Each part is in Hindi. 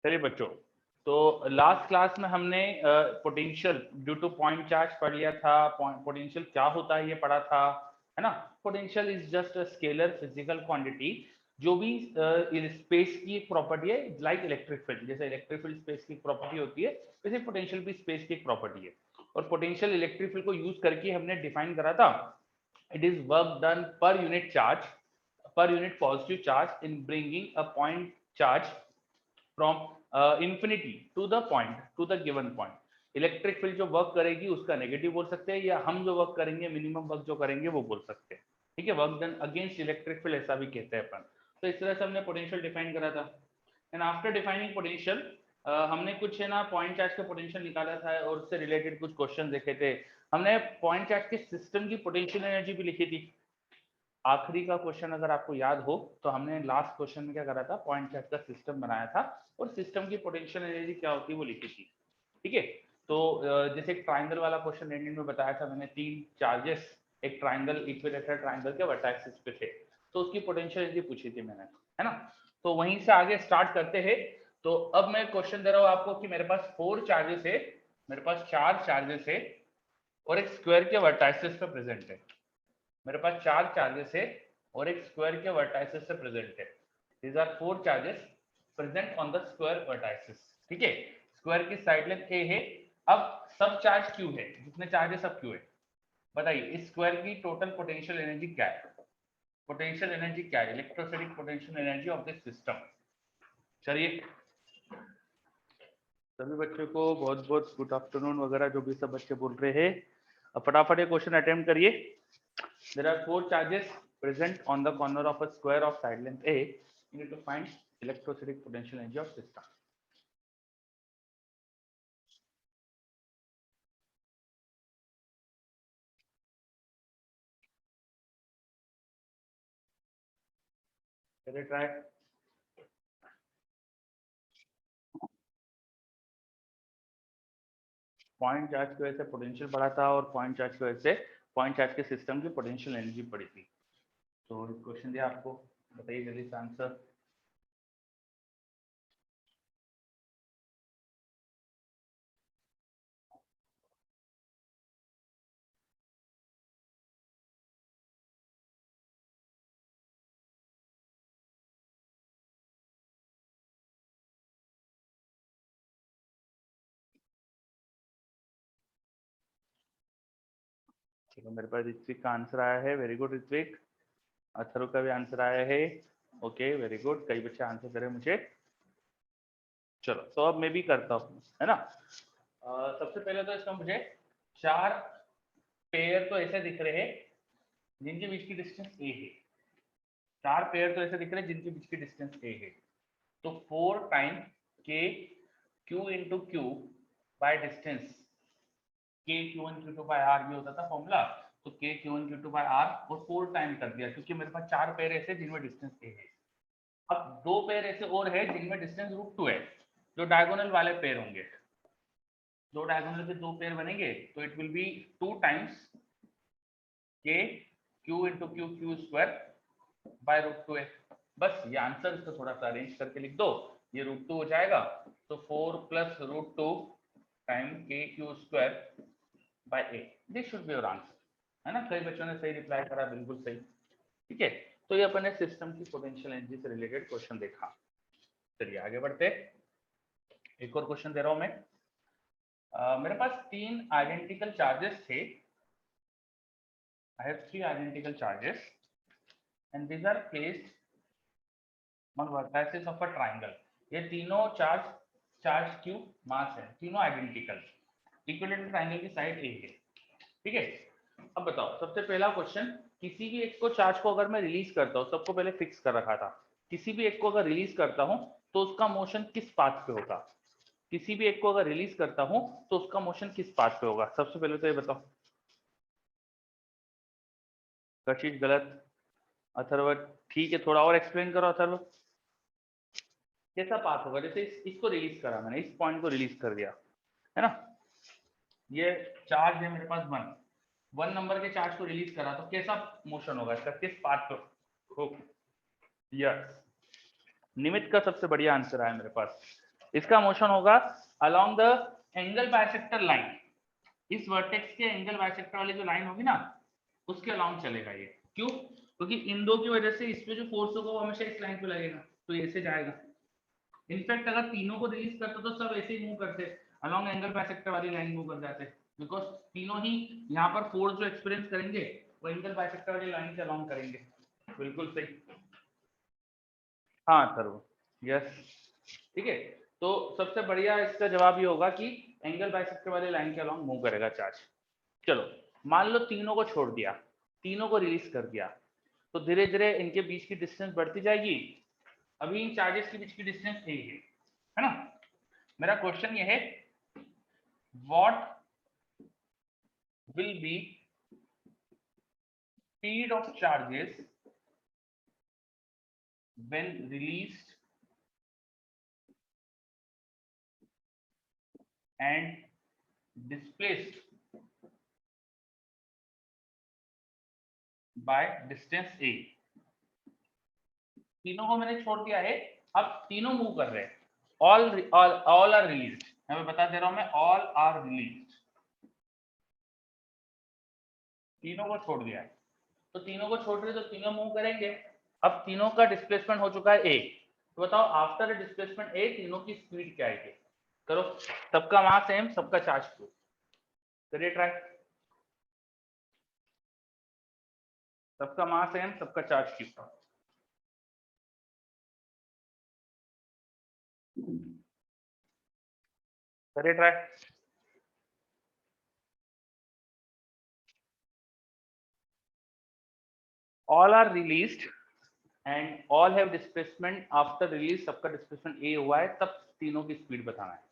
चलिए बच्चों, तो लास्ट क्लास में हमने potential due two point charge पढ़ लिया था। पोटेंशियल क्या होता है ये पढ़ा था, है ना। Potential is just a scalar physical quantity जो भी स्पेस की एक प्रॉपर्टी है, लाइक इलेक्ट्रिक फील्ड। जैसे इलेक्ट्रिक फील्ड स्पेस की प्रॉपर्टी होती है, वैसे पोटेंशियल भी स्पेस की एक प्रॉपर्टी है। और पोटेंशियल इलेक्ट्रिक फील्ड को यूज करके हमने डिफाइन करा था, it is work done per unit charge, per unit positive charge in bringing a point charge from infinity to the point, to the given point. Electric field जो वर्क करेगी उसका नेगेटिव बोल सकते हैं, या हम जो वर्क करेंगे, मिनिमम वर्क जो करेंगे वो बोल सकते हैं। ठीक है, work done against electric field ऐसा भी कहते हैं अपन। तो इस तरह से हमने पोटेंशियल डिफाइन करा था। एंड आफ्टर डिफाइनिंग पोटेंशियल हमने कुछ है ना पॉइंट चार्ज का पोटेंशियल निकाला था और उससे रिलेटेड कुछ क्वेश्चन देखे थे। हमने पॉइंट चार्ज के सिस्टम की पोटेंशियल एनर्जी भी लिखी थी। आखिरी का क्वेश्चन अगर आपको याद हो तो हमने लास्ट क्वेश्चन में क्या करा था, पॉइंट चार्ज का सिस्टम बनाया था और सिस्टम की पोटेंशियल एनर्जी क्या होती है वो लिखी थी। ठीक है, तो जैसे एक ट्राइंगल वाला क्वेश्चन एंडिंग में बताया था मैंने, तीन चार्जेस एक ट्राइंगल, इक्विलेटरल ट्राइंगल के वर्टेक्सेस पे थे, तो उसकी पोटेंशियल एनर्जी पूछी थी मैंने, है ना। तो वहीं से आगे स्टार्ट करते हैं। तो अब मैं क्वेश्चन दे रहा हूँ आपको कि मेरे पास 4 चार्जेस है, मेरे पास 4 चार्जेस है और एक स्क्वायर के वर्टाइसेस पे प्रेजेंट है। मेरे पास 4 चार्जेस है और एक स्क्वायर के वर्टाइसेस से प्रेजेंट है। These are 4 charges present on the square vertices. ठीक है, स्क्वायर की साइड लेंथ ए है। अब सब चार्ज क्यू है, जितने चार्ज है सब क्यू है। बताइए इस स्क्वायर की टोटल पोटेंशियल एनर्जी क्या है? पोटेंशियल एनर्जी क्या है? Electrostatic potential energy of this system. चलिए सभी बच्चों को बहुत बहुत गुड आफ्टरनून वगैरह जो भी सब बच्चे बोल रहे हैं, अब फटाफट ये क्वेश्चन अटेम्प्ट करिए। There are 4 charges present on the corner of a square of side length A. You need to find electrostatic potential energy of system. Let it try. Point charge की वजह से पोटेंशियल बढ़ा था और पॉइंट चार्ज की वजह से पॉइंट चार्ज के सिस्टम की पोटेंशियल एनर्जी बढ़ी थी। तो क्वेश्चन दिया आपको, बताइए जल्दी से आंसर। चलो मेरे पास ऋत्विक का आंसर आया है, वेरी गुड ऋत्विक। अथर्व का भी आंसर आया है, ओके वेरी गुड, कई बच्चे आंसर करें मुझे। चलो तो अब मैं भी करता हूँ, है ना। सबसे पहले तो इसका मुझे 4 पेयर तो ऐसे दिख रहे हैं जिनके बीच की डिस्टेंस ए है। 4 पेयर तो ऐसे दिख रहे हैं जिनके बीच की डिस्टेंस ए है। तो 4 time k q into q by distance, k q one q two by r भी होता था फॉर्मूला। तो k q one q two by r और 4 टाइम कर दिया, क्योंकि मेरे पास 4 पेयर ऐसे जिनमें डिस्टेंस ए है। अब 2 पेयर ऐसे और है जिनमें डिस्टेंस √2 है, जो डायगोनल वाले पेयर होंगे। 2 डायगोनल के 2 पेयर बनेंगे, तो इट विल बी 2 टाइम्स के q into Q Q square by √2 है। बस ये आंसर, इसको थोड़ा सा अरेंज करके लिख दो, ये √2 हो जाएगा। तो 4 plus √2 time k Q square by A, this should be your answer, है ना। कई बच्चों ने सही रिप्लाई करा, बिल्कुल सही। ठीक है, तो ये अपन ने सिस्टम की पोटेंशियल एनर्जी से रिलेटेड क्वेश्चन देखा। चलिए आगे बढ़ते, एक और क्वेश्चन दे रहा हूं मैं। मेरे पास 3 आइडेंटिकल चार्जेस थे। I have 3 identical charges and these are placed on vertices of a triangle. ये तीनों चार्ज क्यू मास है, तीनों आइडेंटिकल, इक्विलेटरल ट्रायंगल की साइड ए है। ठीक है, अब बताओ सबसे पहला क्वेश्चन, किसी भी एक को चार्ज को अगर मैं रिलीज करता हूँ, सबको पहले फिक्स कर रखा था, किसी भी एक को अगर रिलीज करता हूँ तो उसका मोशन किस पाथ पे होगा? किसी भी एक को अगर रिलीज करता हूँ तो उसका मोशन किस पाथ पे होगा? सबसे पहले तो ये बताओ। कशिश गलत, अथर्व ठीक है, थोड़ा और एक्सप्लेन करो अथर्व। कैसा पाथ होगा? जैसे इसको रिलीज करा मैंने, इस पॉइंट को रिलीज कर दिया, है ना। ये चार्ज है मेरे पास 1 नंबर के चार्ज को रिलीज करा, तो कैसा मोशन होगा इसका, किस पाथ पे हो? यस, निमित्त का सबसे बढ़िया आंसर आया मेरे पास। इसका मोशन होगा along the angle bisector line, इस वर्टेक्स के एंगल बाइसेक्टर वाली जो लाइन होगी ना उसके अलोंग चलेगा ये। क्यों? क्योंकि इन दो की वजह से इस पे जो फोर्स होगा वो हमेशा इस लाइन पे लगेगा, तो ऐसे जाएगा। इनफैक्ट अगर तीनों को रिलीज करते तो सब ऐसे ही मूव करते, अलोंग एंगल बाइसेक्टर वाली लाइन मूव कर जाते, बिकॉज तीनों ही यहाँ पर फोर्स जो एक्सपीरियंस करेंगे वो एंगल बाइसेक्टर वाली लाइन से अलोंग करेंगे। बिल्कुल सही। हाँ सर, यस, ठीक है। तो सबसे बढ़िया इसका जवाब ये होगा कि एंगल बाइसेक्टर वाली लाइन के अलोंग मूव करेगा चार्ज। चलो मान लो तीनों को छोड़ दिया, तीनों को रिलीज कर दिया, तो धीरे धीरे इनके बीच की डिस्टेंस बढ़ती जाएगी। अभी इन चार्जेस के बीच की डिस्टेंस यही है ना। मेरा क्वेश्चन ये है, what will be speed of charges when released and displaced by distance A. तीनों को मैंने छोड़ दिया है, अब तीनों मूव कर रहे हैं, ऑल आर रिलीज्ड, मैं बता दे रहा हूं, मैं ऑल आर रिलीज्ड, तीनों को छोड़ दिया है, तो तीनों को छोड़ रहे तो तीनों मूव करेंगे। अब तीनों का डिस्प्लेसमेंट हो चुका है ए, तो बताओ आफ्टर डिस्प्लेसमेंट ए तीनों की स्पीड क्या आएगी? करो, सबका मास सेम, सबका चार्ज क्यू, करिए ट्राई। सबका मास सेम, सबका चार्ज क्यू, करिए try. All are released and all have displacement after release, सबका डिस्प्लेसमेंट ए हुआ है, तब तीनों की स्पीड बताना है।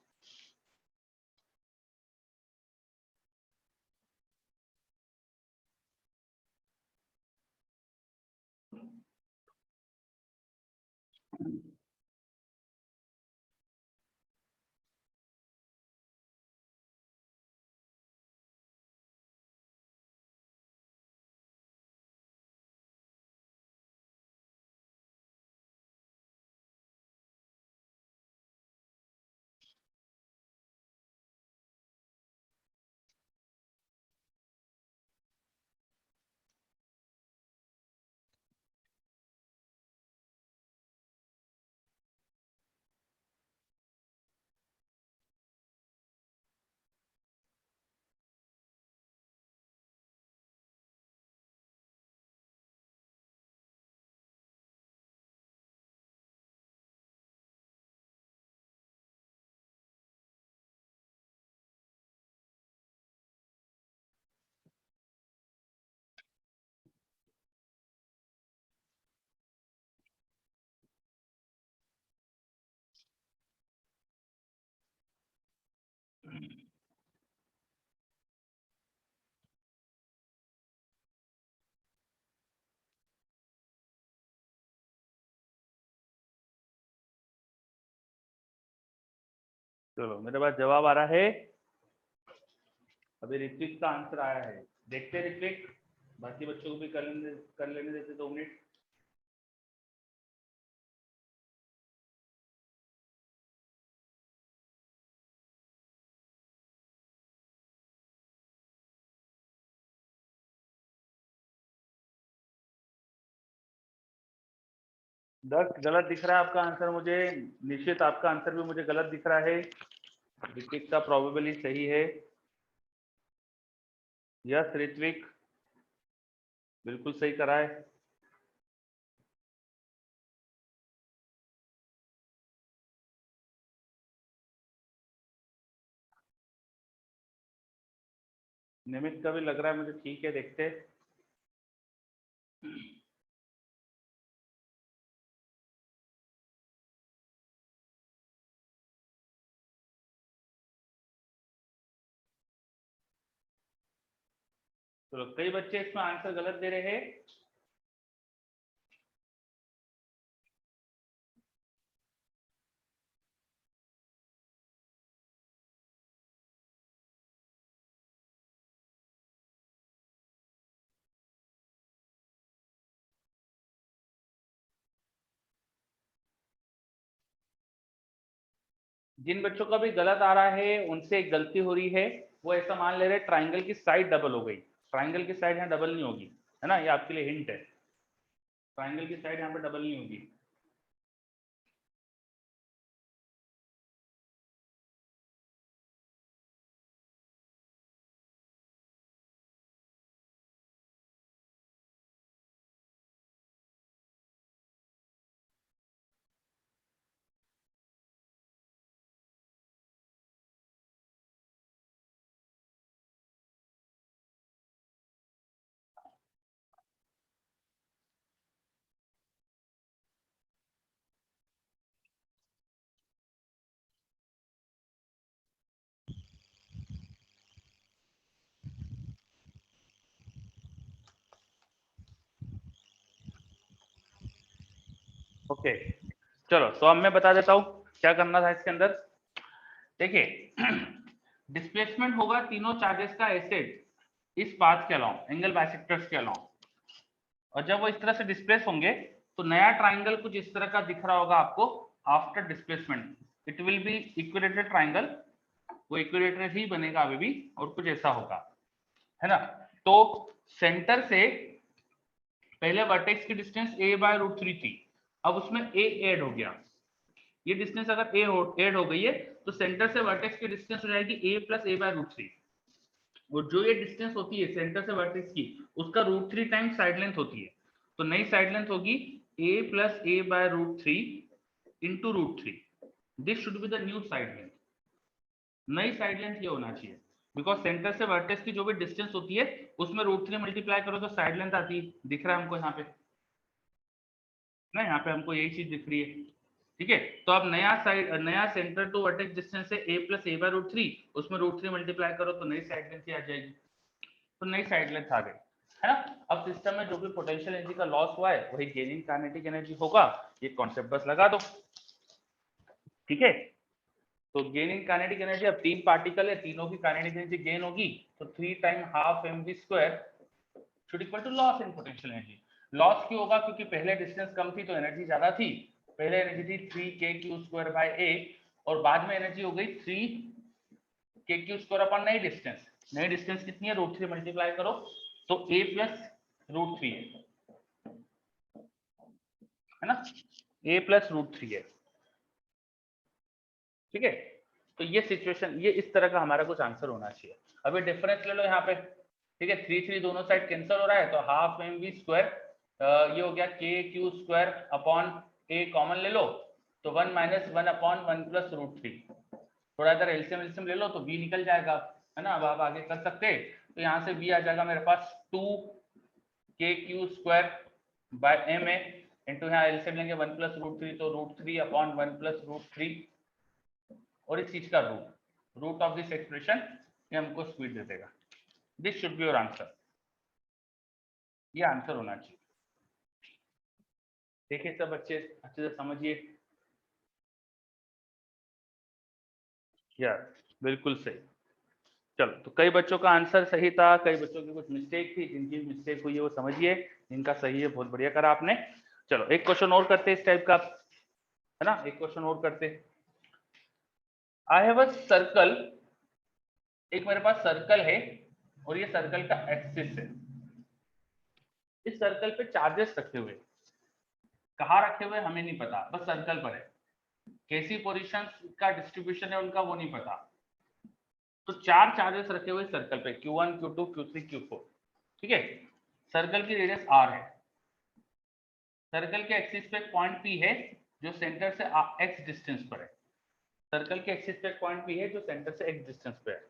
चलो मेरे पास जवाब आ रहा है, अभी ऋत्विक का आंसर आया है, देखते हैं ऋत्विक, बाकी बच्चों को भी कर लेने देते 2 मिनट। दस गलत दिख रहा है आपका आंसर मुझे, निश्चित आपका आंसर भी मुझे गलत दिख रहा है, ऋत्विक का प्रोबेबली सही है। यस ऋत्विक बिल्कुल सही करा है। निमित का भी लग रहा है मुझे ठीक है, देखते हैं। चलो कई बच्चे इसमें आंसर गलत दे रहे हैं। जिन बच्चों का भी गलत आ रहा है उनसे एक गलती हो रही है, वो ऐसा मान ले रहे ट्राइंगल की साइड डबल हो गई। ट्राइंगल की साइड यहाँ डबल नहीं होगी, है ना, ये आपके लिए हिंट है। ट्राइंगल की साइड यहाँ पे डबल नहीं होगी। ओके चलो, तो अब मैं बता देता हूँ क्या करना था इसके अंदर। देखिए डिस्प्लेसमेंट होगा तीनों चार्जेस का एसिड इस पाथ के अलाउ, एंगल बाइसेक्टर्स के अलाउ, और जब वो इस तरह से डिस्प्लेस होंगे तो नया ट्राइंगल कुछ इस तरह का दिख रहा होगा आपको after displacement. It will be equilateral triangle, वो इक्विलेटरल ही बनेगा अभी भी, और कुछ ऐसा होगा, है ना। तो सेंटर से पहले वर्टेक्स की डिस्टेंस a/√3 थी, अब उसमें a ऐड हो गया। ये डिस्टेंस अगर ऐड हो गई है तो सेंटर से वर्टेक्स की डिस्टेंस हो जाएगी a + a/√3, और जो ये डिस्टेंस होती है सेंटर से वर्टेक्स की, उसका √3 टाइम्स साइड लेंथ होती है। तो नई साइड लेंथ होगी a + a/√3 into √3। This should be the new side length. नई साइड लेंथ ये होना चाहिए, बिकॉज सेंटर से वर्टेक्स की जो भी डिस्टेंस होती है उसमें √3 मल्टीप्लाई करो तो साइड लेंथ आती है। दिख रहा है हमको यहाँ पे ना, यहाँ पे हमको यही चीज दिख रही है, ठीक है। तो अब नया सेंटर टू वर्टेक्स डिस्टेंस है a + a/√3, उसमें √3 मल्टीप्लाई करो तो नई साइड लेंथ आ जाएगी। तो नई साइड लेंथ आ गई, है ना। अब सिस्टम में जो भी पोटेंशियल एनर्जी का लॉस हुआ है वही गेनिंग काइनेटिक एनर्जी होगा। ये कॉन्सेप्ट बस लगा दो, ठीक है। तो गेनिंग काइनेटिक एनर्जी, अब 3 पार्टिकल है, तीनों की काइनेटिक एनर्जी गेन होगी, तो 3 time ½ mv² should equal to loss in potential energy. Loss क्यों होगा? क्योंकि पहले डिस्टेंस कम थी तो एनर्जी ज्यादा थी। पहले एनर्जी थी 3kq²/a, और बाद में एनर्जी हो गई 3kq² अपॉन नई डिस्टेंस। नई डिस्टेंस कितनी है? √3 मल्टीप्लाई करो तो a + √3 है ना, a + √3 है, ठीक है। तो ये सिचुएशन, ये इस तरह का हमारा कुछ आंसर होना चाहिए। अभी डिफरेंस ले लो यहाँ पे, ठीक है, 3 दोनों साइड कैंसिल हो रहा है तो ½ mv², ये हो गया kq² अपॉन a कॉमन ले लो तो 1 - 1 अपॉन 1 + √3। थोड़ा इधर एलसीएम एलसीएम ले लो तो b निकल जाएगा, है ना। अब आप आगे कर सकते हैं, तो यहाँ से b आ जाएगा मेरे पास 2kq²/ma इंटू यहाँ एलसीएम लेंगे 1 + √3 तो √3 अपॉन 1 + √3, और इस चीज का रूट ऑफ दिस एक्सप्रेशन ये हमको स्पीड दे देगा। This should be your answer, ये आंसर होना चाहिए। देखिए सब बच्चे अच्छे से समझिए, यार बिल्कुल सही। चलो, तो कई बच्चों का आंसर सही था, कई बच्चों की कुछ मिस्टेक थी, जिनकी मिस्टेक हुई है वो समझिए, जिनका सही है बहुत बढ़िया करा आपने। चलो एक क्वेश्चन और करते इस टाइप का, है ना, एक क्वेश्चन और करते। आई हैव अ सर्कल, एक मेरे पास सर्कल है और ये सर्कल का एक्सिस है। इस सर्कल पे चार्जेस रखे हुए, कहाँ रखे हुए हमें नहीं पता, बस सर्कल पर है। कैसी पोजीशन का डिस्ट्रीब्यूशन है उनका वो नहीं पता। तो 4 चार्जेस रखे हुए सर्कल पे, Q1 Q2 Q3 Q4, ठीक है। सर्कल की रेडियस r है। सर्कल के एक्सिस पे पॉइंट P है जो सेंटर से x डिस्टेंस पर है। सर्कल के एक्सिस पे पॉइंट P है जो सेंटर से x डिस्टेंस पे है।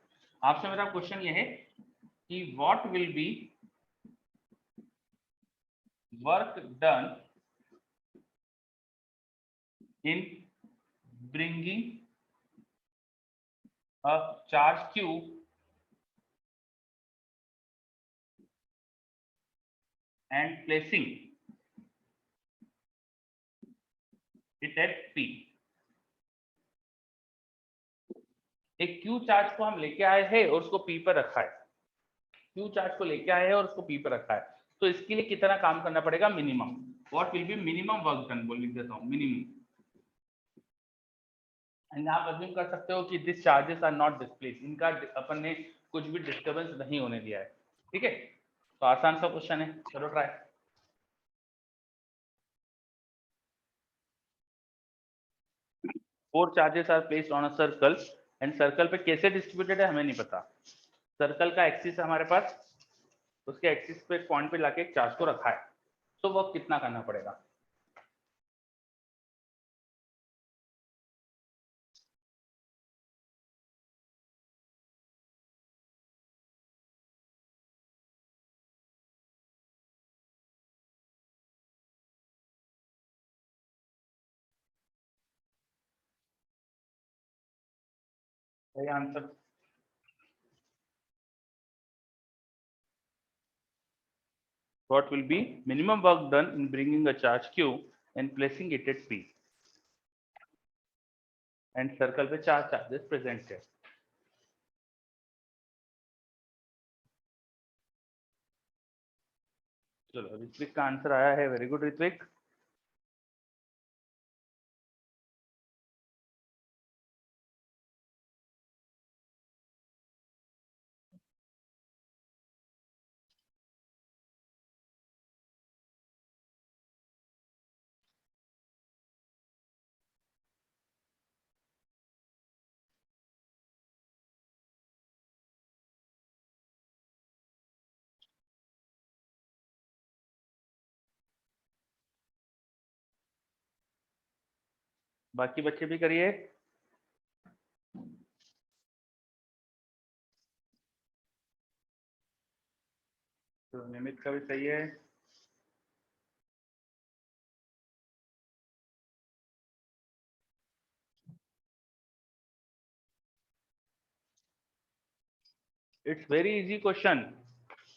आपसे मेरा क्वेश्चन ये है कि what will B work done in bringing a charge q and placing it at P। एक Q चार्ज को हम लेके आए हैं और उसको P पर रखा है। Q चार्ज को लेके आए हैं और उसको P पर रखा है, तो इसके लिए कितना काम करना पड़ेगा? Minimum. What will B minimum work done, बोल लिख देता हूँ, मिनिमम एंड आप अज्यूम कर सकते हो कि this charges are not displace, इनका अपन ने कुछ भी डिस्टर्बेंस नहीं होने दिया है। ठीक है, तो आसान सा क्वेश्चन है, चलो try. Four charges are placed on a circle and circle पे कैसे डिस्ट्रीब्यूटेड है हमें नहीं पता। सर्कल का एक्सिस है हमारे पास, उसके एक्सिस पे एक पॉइंट पे लाके एक चार्ज को रखा है, तो वर्क कितना करना पड़ेगा। सही answer. What will be minimum work done in bringing a charge Q and placing it at P? And circle पे चार charges present है। चलो ऋत्विक का आंसर आया है, वेरी गुड ऋत्विक। बाकी बच्चे भी करिए। तो निमित का भी सही है। इट्स वेरी इजी क्वेश्चन,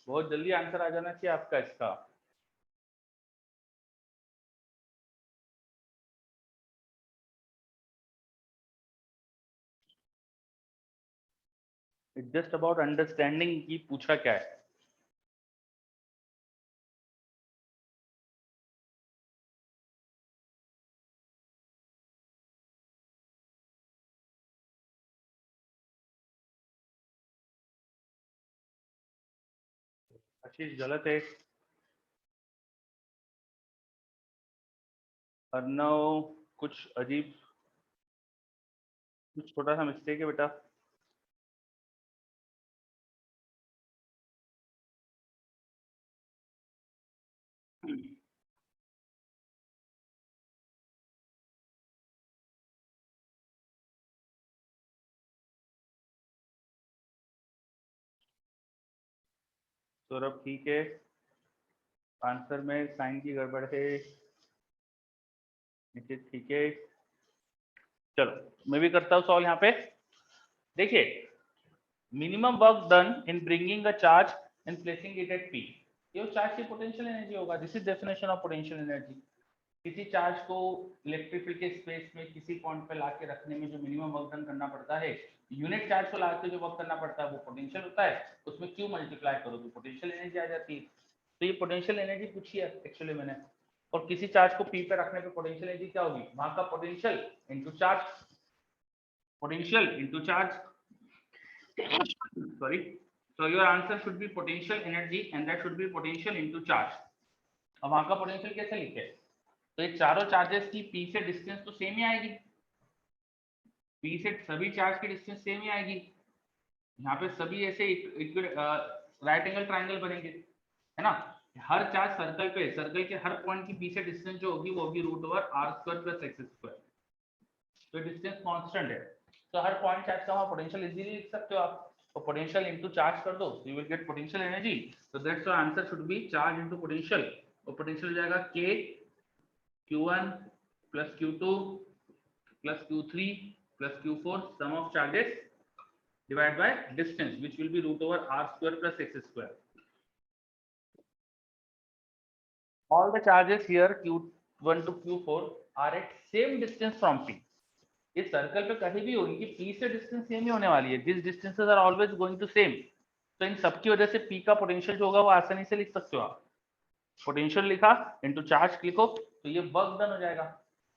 बहुत जल्दी आंसर आ जाना चाहिए आपका इसका। इट्स जस्ट अबाउट अंडरस्टैंडिंग कि पूछा क्या है। आशीष गलत है। अर्णव कुछ अजीब, कुछ छोटा सा मिस्टेक है बेटा। सौरभ ठीक है, आंसर में साइन की गड़बड़ है। ठीक है, चलो मैं भी करता हूँ सॉल्व यहाँ पे। देखिए, minimum work done in bringing a charge and placing it at P, ये चार्ज की पोटेंशियल एनर्जी होगा। This is definition of potential energy. किसी चार्ज को इलेक्ट्रिक फील्ड के स्पेस में किसी पॉइंट पे लाके रखने में जो मिनिमम वर्क डन करना पड़ता है, यूनिट चार्ज को लाके जो वर्क करना पड़ता है वो पोटेंशियल होता है, उसमें क्यू मल्टीप्लाई करो तो पोटेंशियल एनर्जी आ जाती है। तो ये पोटेंशियल एनर्जी पूछी है एक्चुअली मैंने। और किसी चार्ज को पी पे रखने पे पोटेंशियल एनर्जी क्या होगी, वहां का potential into charge, potential into charge, sorry, so your answer should be potential energy and that should be potential into charge। अब वहां का पोटेंशियल कैसे लिखे, तो ये चारों चार्जेस की पी से डिस्टेंस तो सेम ही आएगी, पी से सभी चार्ज की डिस्टेंस सेम ही आएगी। यहाँ पे सभी ऐसे राइट एंगल ट्राइंगल बनेंगे, है ना। हर चार्ज सर्कल पे, सर्कल के हर पॉइंट की पी से डिस्टेंस जो होगी वो होगी root over R square plus X square, तो डिस्टेंस कांस्टेंट है। तो हर पॉइंट चार्ज का पोटेंशियल इजीली लिख सकते हो आप, तो पोटेंशियल इनटू चार्ज कर दो, you will get potential energy. तो that's your answer should be charge into potential, और पोटेंशियल हो जाएगा k q1 plus q2 plus q3 plus q4 sum of charges divided by distance which will be root over r square plus x square। all the charges here q1 to q4 are at same distance from p। इस सर्कल पे कहीं भी होगी कि P से डिस्टेंस सेम ही होने वाली है, this distances are always going to same. तो इन सबकी वजह से P का पोटेंशियल जो होगा वो आसानी से लिख सकते हो आप। पोटेंशियल लिखा इनटू चार्ज लिखो तो ये वर्क डन हो जाएगा।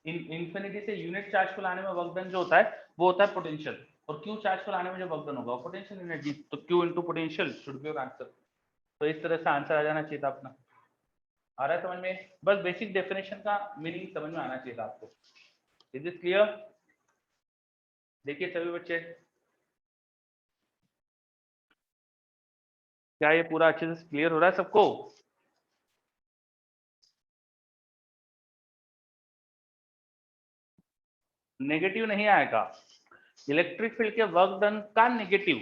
इंफिनिटी से यूनिट चार्ज को लाने में वर्क डन जो होता है वो होता है पोटेंशियल, और क्यू चार्ज को लाने में जो वर्क डन होगा पोटेंशियल एनर्जी, तो Q into potential should be your answer. तो इस तरह से आंसर आ जाना चाहिए था अपना। आ रहा है समझ में? बस बेसिक डेफिनेशन का मीनिंग समझ में आना चाहिए था आपको। Is it clear? देखिए सभी बच्चे, क्या ये पूरा अच्छे से क्लियर हो रहा है सबको? नेगेटिव नहीं आएगा। इलेक्ट्रिक फील्ड के वर्क डन का नेगेटिव,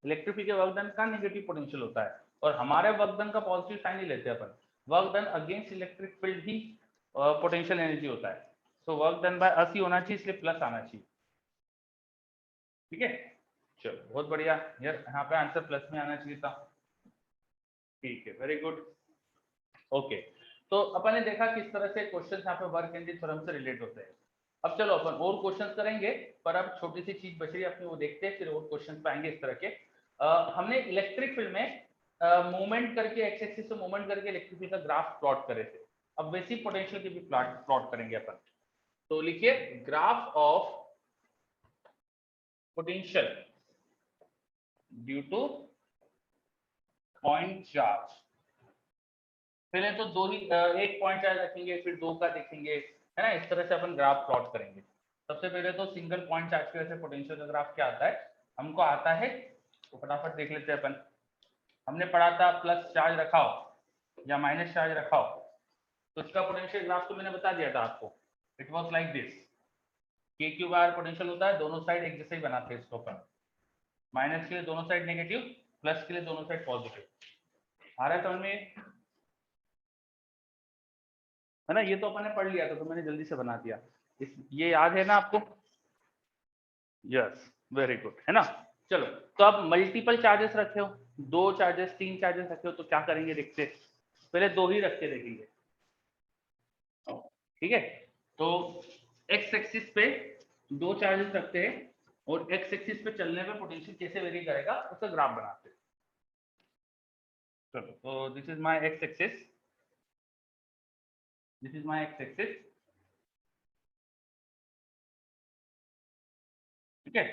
इलेक्ट्रिक फील्ड के वर्क डन का नेगेटिव पोटेंशियल होता है, और हमारे वर्क डन का पॉजिटिव साइन ही लेते हैं अपन। Work done against electric field ही पोटेंशियल एनर्जी होता है। So work done by us ही होना चाहिए, इसलिए प्लस आना चाहिए। ठीक है, चलो बहुत बढ़िया यार, यहाँ पे आंसर प्लस में आना चाहिए था। ठीक है, वेरी गुड। ओके, तो अपन ने देखा किस तरह से क्वेश्चन यहाँ पे वर्क एनर्जी थ्योरम से रिलेट होते हैं। अब चलो अपन और क्वेश्चन करेंगे, पर अब छोटी सी चीज बच रही है अपनी, वो देखते हैं, फिर और क्वेश्चन पाएंगे इस तरह के। हमने इलेक्ट्रिक फील्ड में मूवमेंट करके, एक्स एक्सिस से मूवमेंट करके इलेक्ट्रिक फील्ड का ग्राफ प्लॉट करे थे। अब बेसिक पोटेंशियल के भी प्लॉट करेंगे अपन। तो लिखिए graph of potential due two point charge. पहले तो दो ही एक पॉइंट चार्ज रखेंगे, फिर दो का देखेंगे, है ना, इस तरह से अपन ग्राफ प्लॉट करेंगे। सबसे पहले तो सिंगल पॉइंट चार्ज की वजह से पोटेंशियल का ग्राफ क्या आता है हमको आता है, तो फटाफट देख लेते हैं अपन। हमने पढ़ा था प्लस चार्ज रखाओ या माइनस चार्ज रखाओ, तो इसका पोटेंशियल ग्राफ तो मैंने बता दिया था आपको। इट वाज लाइक दिस, के क्यू बार पोटेंशियल होता है, दोनों साइड एक जैसे ही बनाते हैं इसको अपन। माइनस के लिए दोनों साइड नेगेटिव, प्लस के लिए दोनों साइड पॉजिटिव। आ रहा है समझ में? है ना, ये तो अपन ने पढ़ लिया था, तो मैंने जल्दी से बना दिया। ये याद है ना आपको? यस, वेरी गुड, है ना। चलो, तो अब मल्टीपल चार्जेस रखे हो, दो चार्जेस तीन चार्जेस रखे हो, तो क्या करेंगे देखते। पहले दो ही रख के देखेंगे, ठीक है। तो एक्स एक्सिस पे दो चार्जेस रखते हैं, और एक्स एक्सिस पे चलने पे पोटेंशियल कैसे वेरी करेगा उसका ग्राफ बनाते हैं। चलो, तो this is my ex axis, this is my ex axis, ठीक है।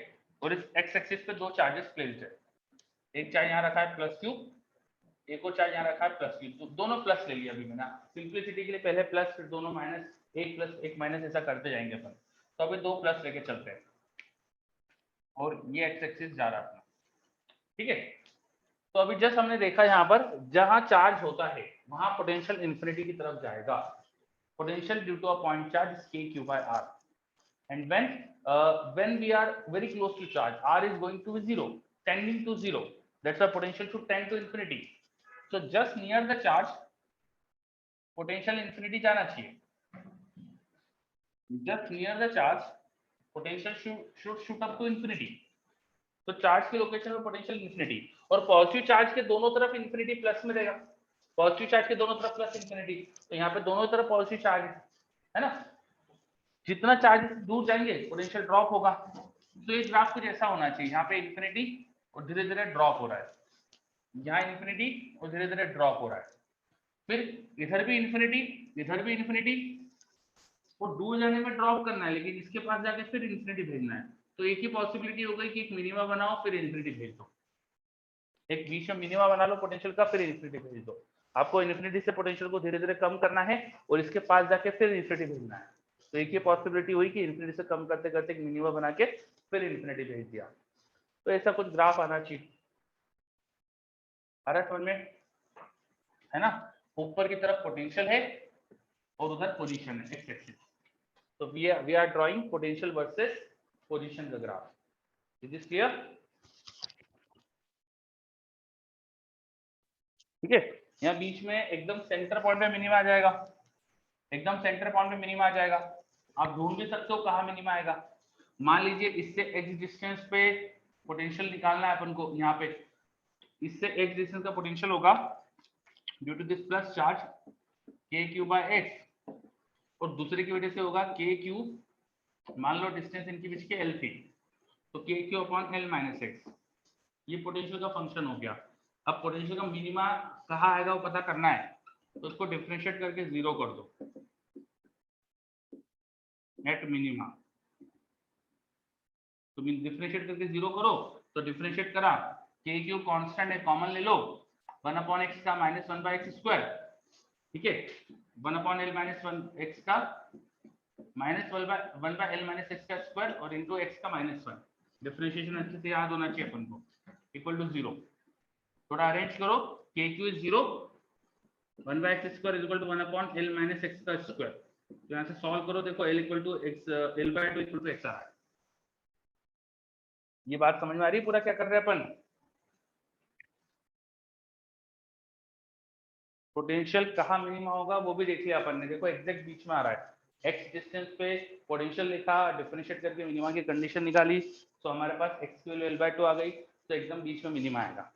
और इस एक्स एक्सिस पे दो चार्जेस प्लेस्ड है, एक चार्ज यहाँ रखा है प्लस क्यू, एक और चार्ज यहाँ रखा है प्लस क्यू, तो दोनों प्लस ले लिया अभी मैंने सिंप्लिसिटी के लिए। पहले प्लस फिर दोनों माइनस, एक प्लस एक माइनस, ऐसा करते जाएंगे अपन। तो अभी दो प्लस लेके चलते हैं, और ये एक्स एक्सिस जा रहा है अपना, ठीक है। तो अभी जस्ट हमने देखा यहाँ पर जहां चार्ज होता है वहां पोटेंशियल इंफिनिटी की तरफ जाएगा। Potential due to a point charge is k q by r, and when we are very close to charge, r is going to be 0, tending to 0, that's why potential should tend to infinity. So just near the charge potential infinity जाना चाहिए, just near the charge potential should shoot up to infinity. तो चार्ज की लोकेशन में पोटेंशियल इंफिनिटी, और पॉजिटिव चार्ज के दोनों तरफ इंफिनिटी प्लस में रहेगा। पॉजिटिव चार्ज के दोनों तरफ प्लस इंफिनिटी, तो यहाँ पे दोनों तरफ पॉजिटिव चार्ज है ना। जितना चार्ज दूर जाएंगे पोटेंशियल ड्रॉप होगा। तो ये ग्राफ कुछ ऐसा होना चाहिए, यहाँ पे इंफिनिटी और धीरे धीरे ड्रॉप हो रहा है, यहाँ इंफिनिटी और धीरे धीरे ड्रॉप हो रहा है, फिर इधर भी इंफिनिटी, इधर भी इंफिनिटी, वो दूर जाने में ड्रॉप करना है, लेकिन इसके पास जाके फिर इंफिनिटी भेजना है। तो एक ही पॉसिबिलिटी हो गई कि एक मिनिमा बनाओ फिर इंफिनिटी भेज दो, एक बीच में मिनिमा बना लो पोटेंशियल का, फिर इंफिनिटी भेज दो। आपको इंफिनिटी से पोटेंशियल को धीरे धीरे कम करना है, और इसके पास जाके फिर इंफिनिटी भेजना है। तो एक ही पॉसिबिलिटी हुई कि इंफिनिटी से कम करते करते एक मिनिमा बना के फिर इंफिनिटी भेज दिया। तो ऐसा कुछ ग्राफ आना चाहिए। आ रहा है समझ में? है ना, ऊपर की तरफ पोटेंशियल है और उधर पोजीशन है एक्स एक्सिस। तो we are drawing potential versus position का ग्राफ। Is this clear? ठीक है, यहाँ बीच में एकदम सेंटर पॉइंट पे मिनिमा आ जाएगा, एकदम सेंटर पॉइंट पे मिनिमा आ जाएगा। आप ढूंढ भी सकते हो कहाँ मिनिमा आएगा। मान लीजिए इससे एक्स डिस्टेंस पे पोटेंशियल निकालना है अपन को, यहाँ पे इससे एक्स डिस्टेंस का पोटेंशियल होगा due to this plus charge K Q by X, और दूसरे की वजह से होगा के क्यू, मान लो डिस्टेंस इनके बीच के एल थी, तो k Q upon L minus x. ये पोटेंशियल का फंक्शन हो गया। अब पोटेंशियल का मिनिमा कहाँ आएगा वो पता करना है, तो उसको डिफरेंशिएट करके जीरो कर दो। Eight minima. तो डिफरेंशिएट करके 0 करो, तो डिफरेंशिएट करा, के क्यू कांस्टेंट है, कॉमन ले लो, 1/x का -1/x², ठीक है, 1/l -1 x का -1/l और इंटू x का -1। डिफरेंशिएशन अच्छे से याद होना चाहिए अपन को, इक्वल टू 0। थोड़ा अरेंज करो, K Q is 0, 1/x² is equal to 1/l -x²। तो यहाँ से सॉल्व करो, देखो l equal to x, l/2 equal to x आ रहा है। ये बात समझ में आ रही है पूरा क्या कर रहे हैं अपन? पोटेंशियल कहाँ मिनिमा होगा वो भी देख लिया अपन ने, देखो एग्जैक्ट बीच में आ रहा है। x डिस्टेंस पे पोटेंशियल लिखा, डिफरेंशिएट करके मिनिमा की कंडीशन निकाली, तो हमारे पास x की वैल्यू l/2 आ गई, तो एकदम बीच में मिनिमा आएगा।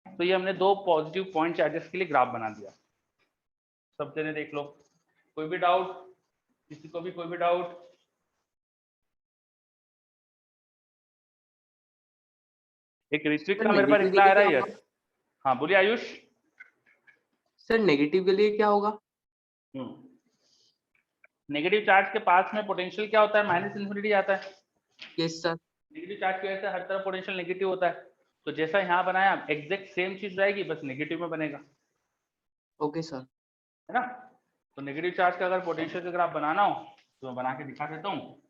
तो ये हमने दो पॉजिटिव पॉइंट चार्जेस के लिए ग्राफ बना दिया। सब जने देख लो, कोई भी डाउट, किसी को भी कोई भी डाउट? एक ऋत्विक का मेरे पास रिप्लाई आ रहा है, यस। हाँ बोलिए आयुष। सर नेगेटिव के लिए क्या होगा? नेगेटिव चार्ज के पास में पोटेंशियल क्या होता है? -इन्फिनिटी आता है। Yes sir. नेगेटिव चार्ज की वजह से हर तरफ पोटेंशियल नेगेटिव होता है, तो जैसा यहाँ बनाया एग्जैक्ट सेम चीज रहेगी, बस नेगेटिव में बनेगा। Okay sir. है ना? तो नेगेटिव चार्ज का अगर पोटेंशियल का ग्राफ बनाना हो तो मैं बना के दिखा देता हूँ।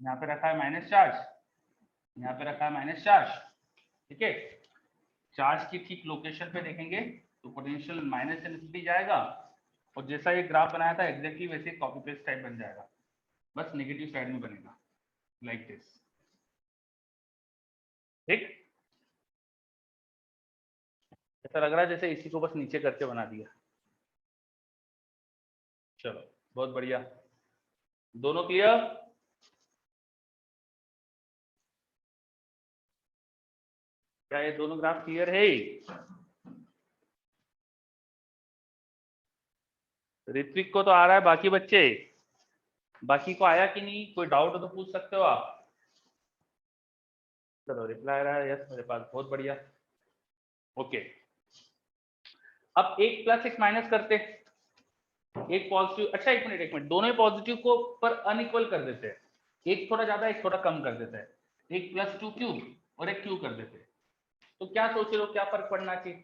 यहाँ पे रखा है माइनस चार्ज, यहाँ पे रखा है माइनस चार्ज, ठीक है। चार्ज की ठीक लोकेशन पे देखेंगे तो पोटेंशियल -इन्फिनिटी जाएगा, और जैसा ये ग्राफ बनाया था एग्जैक्टली वैसे कॉपी पेस्ट टाइप बन जाएगा, बस नेगेटिव साइड में बनेगा, लाइक दिस, ठीक। ऐसा लग रहा है जैसे इसी को बस नीचे करके बना दिया। चलो बहुत बढ़िया, दोनों क्लियर? क्या ये दोनों ग्राफ क्लियर है? ऋत्विक को तो आ रहा है, बाकी बच्चे, बाकी को आया कि नहीं? कोई डाउट हो तो पूछ सकते हो आप। चलो रिप्लाई आ रहा है यस मेरे पास, बहुत बढ़िया, ओके। अब एक प्लस एक माइनस करते, एक पॉजिटिव, अच्छा एक मिनट, दोनों ही पॉजिटिव को पर अनइक्वल कर देते हैं, एक थोड़ा ज्यादा एक थोड़ा कम कर देते हैं, एक +2q और एक q कर देते हैं। तो क्या सोच रहे हो, क्या फर्क पड़ना चाहिए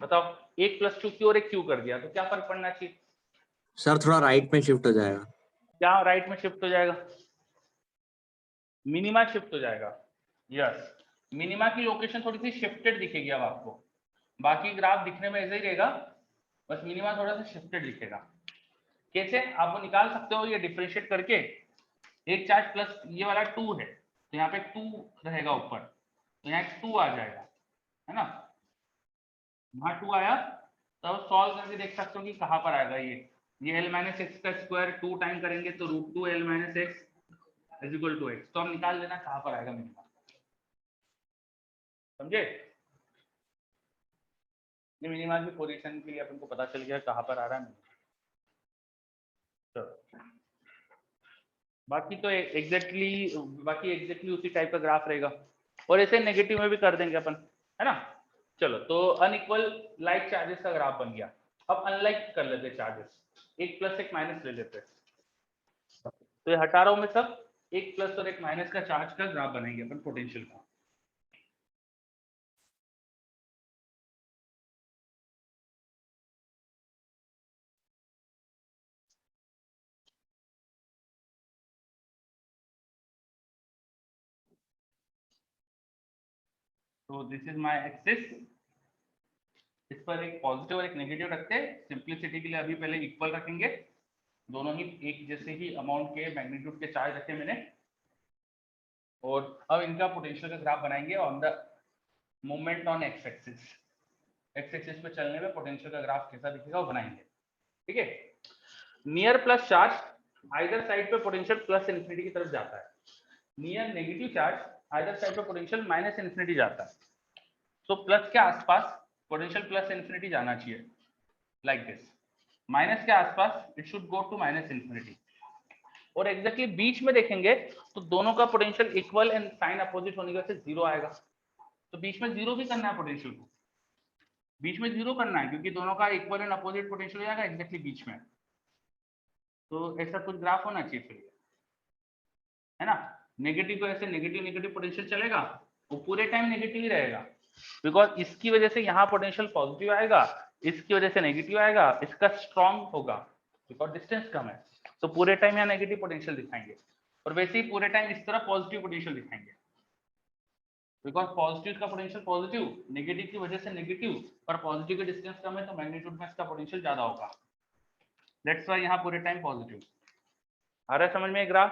बताओ? एक +2q और एक q कर दिया तो क्या फर्क पड़ना चाहिए? सर थोड़ा राइट में शिफ्ट हो जाएगा। क्या राइट में शिफ्ट हो जाएगा? मिनिमा शिफ्ट हो जाएगा, यस। मिनिमा की लोकेशन थोड़ी सी शिफ्टेड दिखेगी अब आपको, बाकी ग्राफ दिखने में ऐसे ही रहेगा, बस मिनिमा थोड़ा सा शिफ्टेड दिखेगा। कैसे आप वो निकाल सकते हो? ये डिफरेंशिएट करके, एक चार्ज प्लस ये वाला 2 है, तो यहाँ पे 2 रहेगा ऊपर, तो यहाँ 2 आ जाएगा, है ना? यहाँ 2 आया, तो सॉल्व करके देख सकते हो कि कहाँ पर आएगा ये l - x का स्क्वायर 2 टाइम करेंगे तो √2l - x is equal to x, तो हम निकाल लेना कहाँ पर आएगा मिनिमा, समझे? ये मिनिमा की पोजीशन के लिए अपन को पता चल गया कहाँ पर आ रहा है मिनिमा। तो बाकी तो एग्जैक्टली उसी टाइप का ग्राफ रहेगा, और ऐसे नेगेटिव में भी कर देंगे अपन, है ना? चलो तो अनइक्वल लाइक चार्जेस का ग्राफ बन गया। अब अनलाइक कर लेते चार्जेस, एक प्लस एक माइनस ले लेते, तो ये हटा रहा हूं मैं सब, एक प्लस और एक माइनस का चार्ज का ग्राफ बनाएंगे अपन पोटेंशियल का। तो दिस इज माय एक्सिस, इस पर एक पॉजिटिव और एक नेगेटिव रखते हैं, सिंप्लिसिटी के लिए अभी पहले इक्वल रखेंगे, दोनों ही एक जैसे ही अमाउंट के मैग्नीट्यूड के चार्ज रखे मैंने, और अब इनका पोटेंशियल का ग्राफ बनाएंगे on the movement on x axis. X axis पे चलने में पोटेंशियल का ग्राफ कैसा दिखेगा वो बनाएंगे, ठीक है। Near plus charge either side पे पोटेंशियल प्लस इन्फिनिटी की तरफ जाता है, near negative charge either side पे पोटेंशियल -इन्फिनिटी जाता है। सो प्लस के आसपास पोटेंशियल प्लस इन्फिनिटी जाना चाहिए, लाइक दिस। माइनस के आसपास it should go to -minus infinity, और एग्जैक्टली बीच में देखेंगे तो दोनों का potential equal and sign opposite होने की वजह से 0 आएगा, तो बीच में 0 भी करना है पोटेंशियल को, बीच में 0 करना है, क्योंकि दोनों का इक्वल एंड अपोजिट पोटेंशियल हो जाएगा एग्जैक्टली बीच में। तो ऐसा कुछ ग्राफ होना चाहिए फिर, है ना। नेगेटिव को ऐसे नेगेटिव नेगेटिव पोटेंशियल चलेगा, वो पूरे टाइम नेगेटिव ही रहेगा, बिकॉज इसकी वजह से यहाँ पोटेंशियल पॉजिटिव आएगा, इसकी वजह से नेगेटिव आएगा, इसका स्ट्रॉन्ग होगा बिकॉज डिस्टेंस कम है, तो पूरे टाइम यहाँ नेगेटिव पोटेंशियल दिखाएंगे, और वैसे ही पूरे टाइम इस तरह पॉजिटिव पोटेंशियल दिखाएंगे, बिकॉज पॉजिटिव का पोटेंशियल पॉजिटिव, नेगेटिव की वजह से नेगेटिव, पर पॉजिटिव का डिस्टेंस कम है तो मैग्नीट्यूड में इसका पोटेंशियल ज्यादा होगा, दैट्स व्हाई यहाँ पूरे टाइम पॉजिटिव। आ रहा है समझ में graph?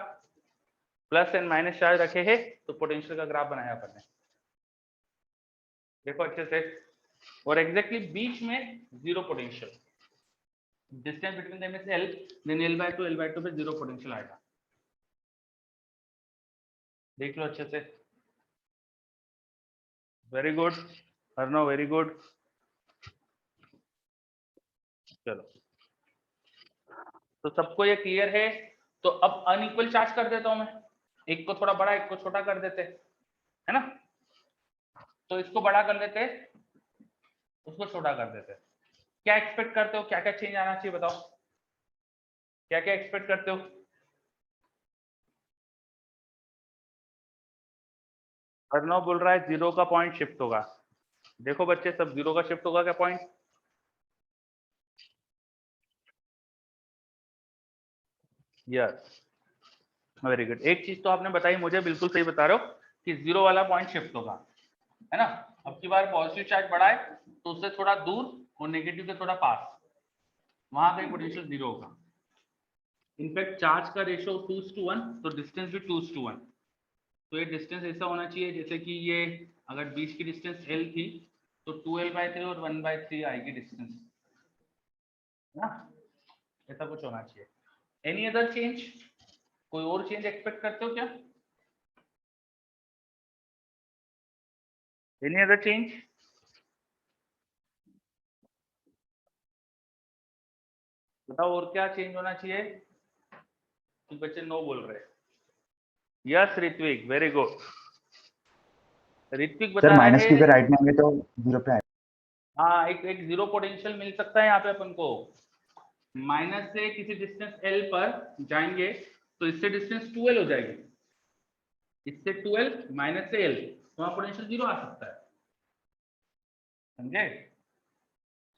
Plus and minus charge रखे हैं तो पोटेंशियल का ग्राफ बनाया अपन ने, देखो अच्छे से, और एग्जैक्टली बीच में zero potential, distance between them is L, then L/2 पे जीरो पोटेंशियल आएगा, देख लो अच्छे से। Very good Arnav, very good. चलो, तो सबको ये क्लियर है? तो अब अनइक्वल चार्ज कर देता हूं मैं, एक को थोड़ा बड़ा एक को छोटा कर देते, है ना। तो इसको बड़ा कर लेते, उसको छोटा कर देते। क्या एक्सपेक्ट करते हो, क्या क्या चेंज आना चाहिए बताओ, क्या क्या एक्सपेक्ट करते हो? अर्णव बोल रहा है जीरो का पॉइंट शिफ्ट होगा। देखो बच्चे, सब जीरो का शिफ्ट होगा क्या पॉइंट? Yes, very good. एक चीज तो आपने बताई मुझे, बिल्कुल सही बता रहे हो कि जीरो वाला पॉइंट शिफ्ट होगा, है ना। अब की बार पॉजिटिव चार्ज बढ़ा है तो उससे थोड़ा दूर और नेगेटिव से थोड़ा पास, वहां का पोटेंशियल जीरो होगा। इनफैक्ट चार्ज का रेशियो 2:1, तो डिस्टेंस भी 2:1, तो ये डिस्टेंस ऐसा होना चाहिए जैसे कि ये अगर बीच की डिस्टेंस L थी तो 2L/3 और 1/3 आएगी डिस्टेंस, है ना, ऐसा कुछ होना चाहिए। एनी अदर चेंज, कोई और चेंज एक्सपेक्ट करते हो क्या? Any other change? बताओ और क्या चेंज होना चाहिए? कुछ बच्चे नो बोल रहे हैं। Yes Ritvik, very good. Ritvik बता सर रहा माइनस है, क्यू के राइट में होंगे तो जीरो पे आएगा। हाँ एक जीरो पोटेंशियल मिल सकता है यहाँ पे अपन को। माइनस से किसी डिस्टेंस L पर जाएंगे तो इससे डिस्टेंस 2L हो जाएगी, इससे 2L माइनस से L, तो वहां पोटेंशियल जीरो आ सकता है, समझे।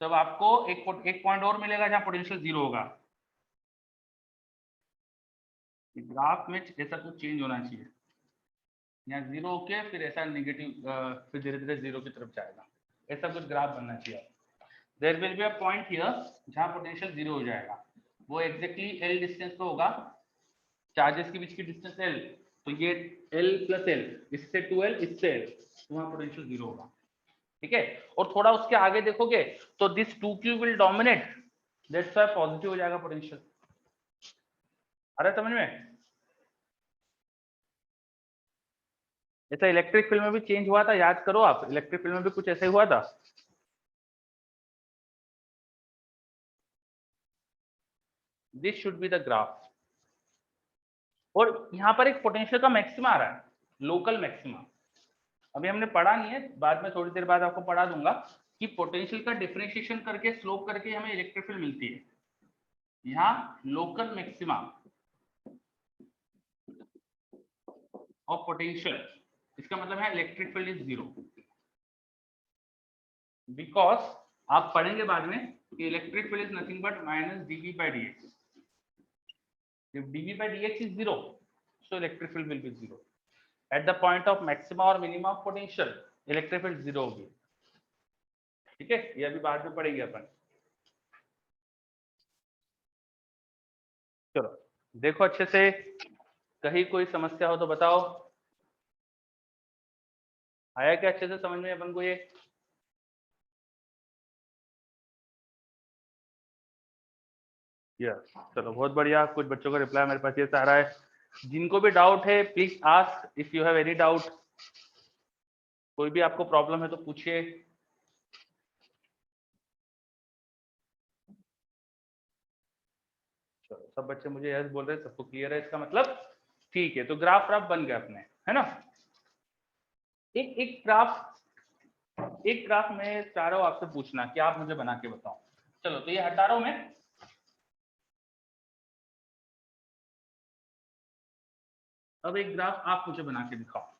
तब आपको एक पॉइंट और मिलेगा जहां पोटेंशियल जीरो होगा। ग्राफ में ऐसा कुछ चेंज होना चाहिए, यहाँ जीरो होके फिर ऐसा नेगेटिव, फिर धीरे धीरे जीरो की तरफ जाएगा, ऐसा कुछ ग्राफ बनना चाहिए। There will be a point here जहां पोटेंशियल जीरो हो जाएगा, वो एग्जैक्टली L डिस्टेंस पे होगा, चार्जेस के बीच की डिस्टेंस L, तो ये L + L, इससे 2L इससे L, तो वहां पोटेंशियल जीरो होगा, ठीक है। और थोड़ा उसके आगे देखोगे तो this 2Q will dominate, that's why positive हो जाएगा पोटेंशियल। आ रहा है समझ में? ऐसा इलेक्ट्रिक फील्ड में भी चेंज हुआ था, याद करो आप, इलेक्ट्रिक फील्ड में भी कुछ ऐसा ही हुआ था। This should be the graph, और यहाँ पर एक पोटेंशियल का मैक्सिमा आ रहा है, लोकल मैक्सिमा। अभी हमने पढ़ा नहीं है, बाद में थोड़ी देर बाद आपको पढ़ा दूंगा कि पोटेंशियल का डिफरेंशिएशन करके स्लोप करके हमें इलेक्ट्रिक फील्ड मिलती है। यहाँ लोकल मैक्सिमा ऑफ पोटेंशियल, इसका मतलब है electric field is zero, because आप पढ़ेंगे बाद में कि electric field is nothing but -dV/dx। if dV/dx is zero, so electric field will be zero. At the point of maxima or minima of potential, electric field zero होगी, ठीक है। ये अभी बाद में पढ़ेंगे अपन। चलो देखो अच्छे से, कहीं कोई समस्या हो तो बताओ। आया क्या अच्छे से समझ में अपन को ये? यस, चलो बहुत बढ़िया। कुछ बच्चों का रिप्लाई मेरे पास ये आ रहा है, जिनको भी डाउट है please ask, if you have any doubt, कोई भी आपको प्रॉब्लम है तो पूछिए। चलो सब बच्चे मुझे यस बोल रहे हैं, सबको क्लियर है, इसका मतलब ठीक है। तो ग्राफ बन गया अपने, है ना। एक ग्राफ में चाह रहा हूं आपसे पूछना कि आप मुझे बना के बताओ। चलो तो ये हटा रहा हूं मैं, अब एक ग्राफ आप मुझे बना के दिखाओ।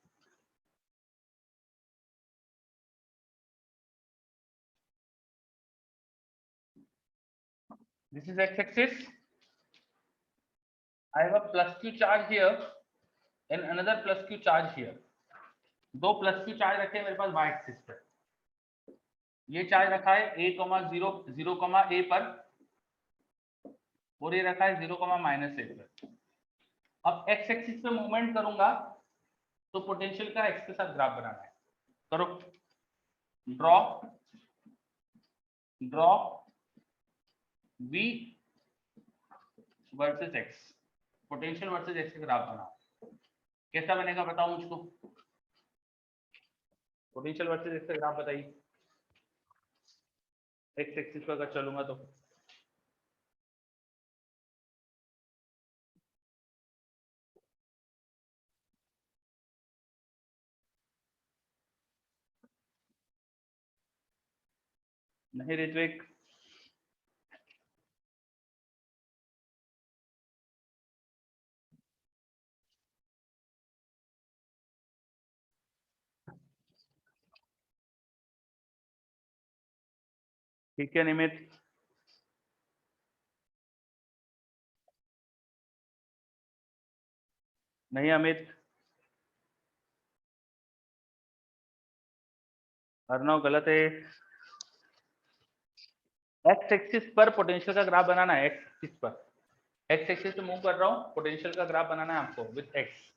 This is x-axis. I have a plus q charge here and another plus q charge here. दो प्लस q चार्ज रखे हैं मेरे पास y एक्सिस पे। ये चार्ज रखा है a, 0, 0, a पर और ये रखा है 0, -a पर। अब x एक्सिस पे मूवमेंट करूंगा तो पोटेंशियल का x के साथ ग्राफ बनाना है। करो, draw v versus x, potential versus x का ग्राफ बनाओ। कैसा बनेगा बताओ मुझको, पोटेंशियल वर्सेस x का ग्राफ बताइए। x एक्सिस पर अगर चलूंगा तो नहीं ऋत्विक, ठीक है निमित, नहीं अमित, अर्णव गलत है। एक्स एक्सिस पर पोटेंशियल का ग्राफ बनाना है। एक्स एक्सिस पर, एक्स एक्सिस पे मूव कर रहा हूँ, पोटेंशियल का ग्राफ बनाना है आपको विद एक्स।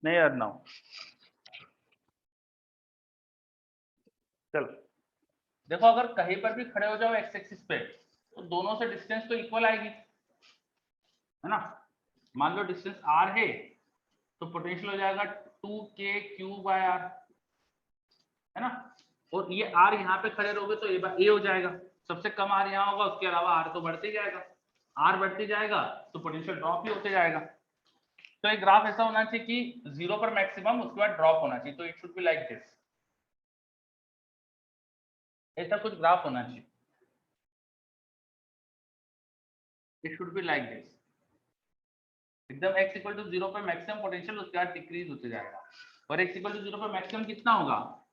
नहीं अर्णव, चलो देखो, अगर कहीं पर भी खड़े हो जाओ एक्स एक्सिस पे तो दोनों से डिस्टेंस तो इक्वल आएगी, है ना। मान लो डिस्टेंस r है तो पोटेंशियल हो जाएगा 2k/r, है ना। और ये r यहाँ पे खड़े रहोगे तो a हो जाएगा, सबसे कम r यहाँ होगा, उसके अलावा r तो बढ़ते जाएगा, r बढ़ते जाएगा तो पोटेंशियल ड्रॉप ही होते जाएगा। तो एक ग्राफ ऐसा होना चाहिए कि 0 पर मैक्सिमम, उसके बाद ड्रॉप होना चाहिए। तो it should be like this, ऐसा कुछ ग्राफ होना चाहिए। It should be like this, एकदम x इक्वल टू 0 पर मैक्सिमम पोटेंशियल, उसके बाद डिक्रीज होते जाएगा। और x इक्वल टू 0 पर मैक्सिमम कितना होगा,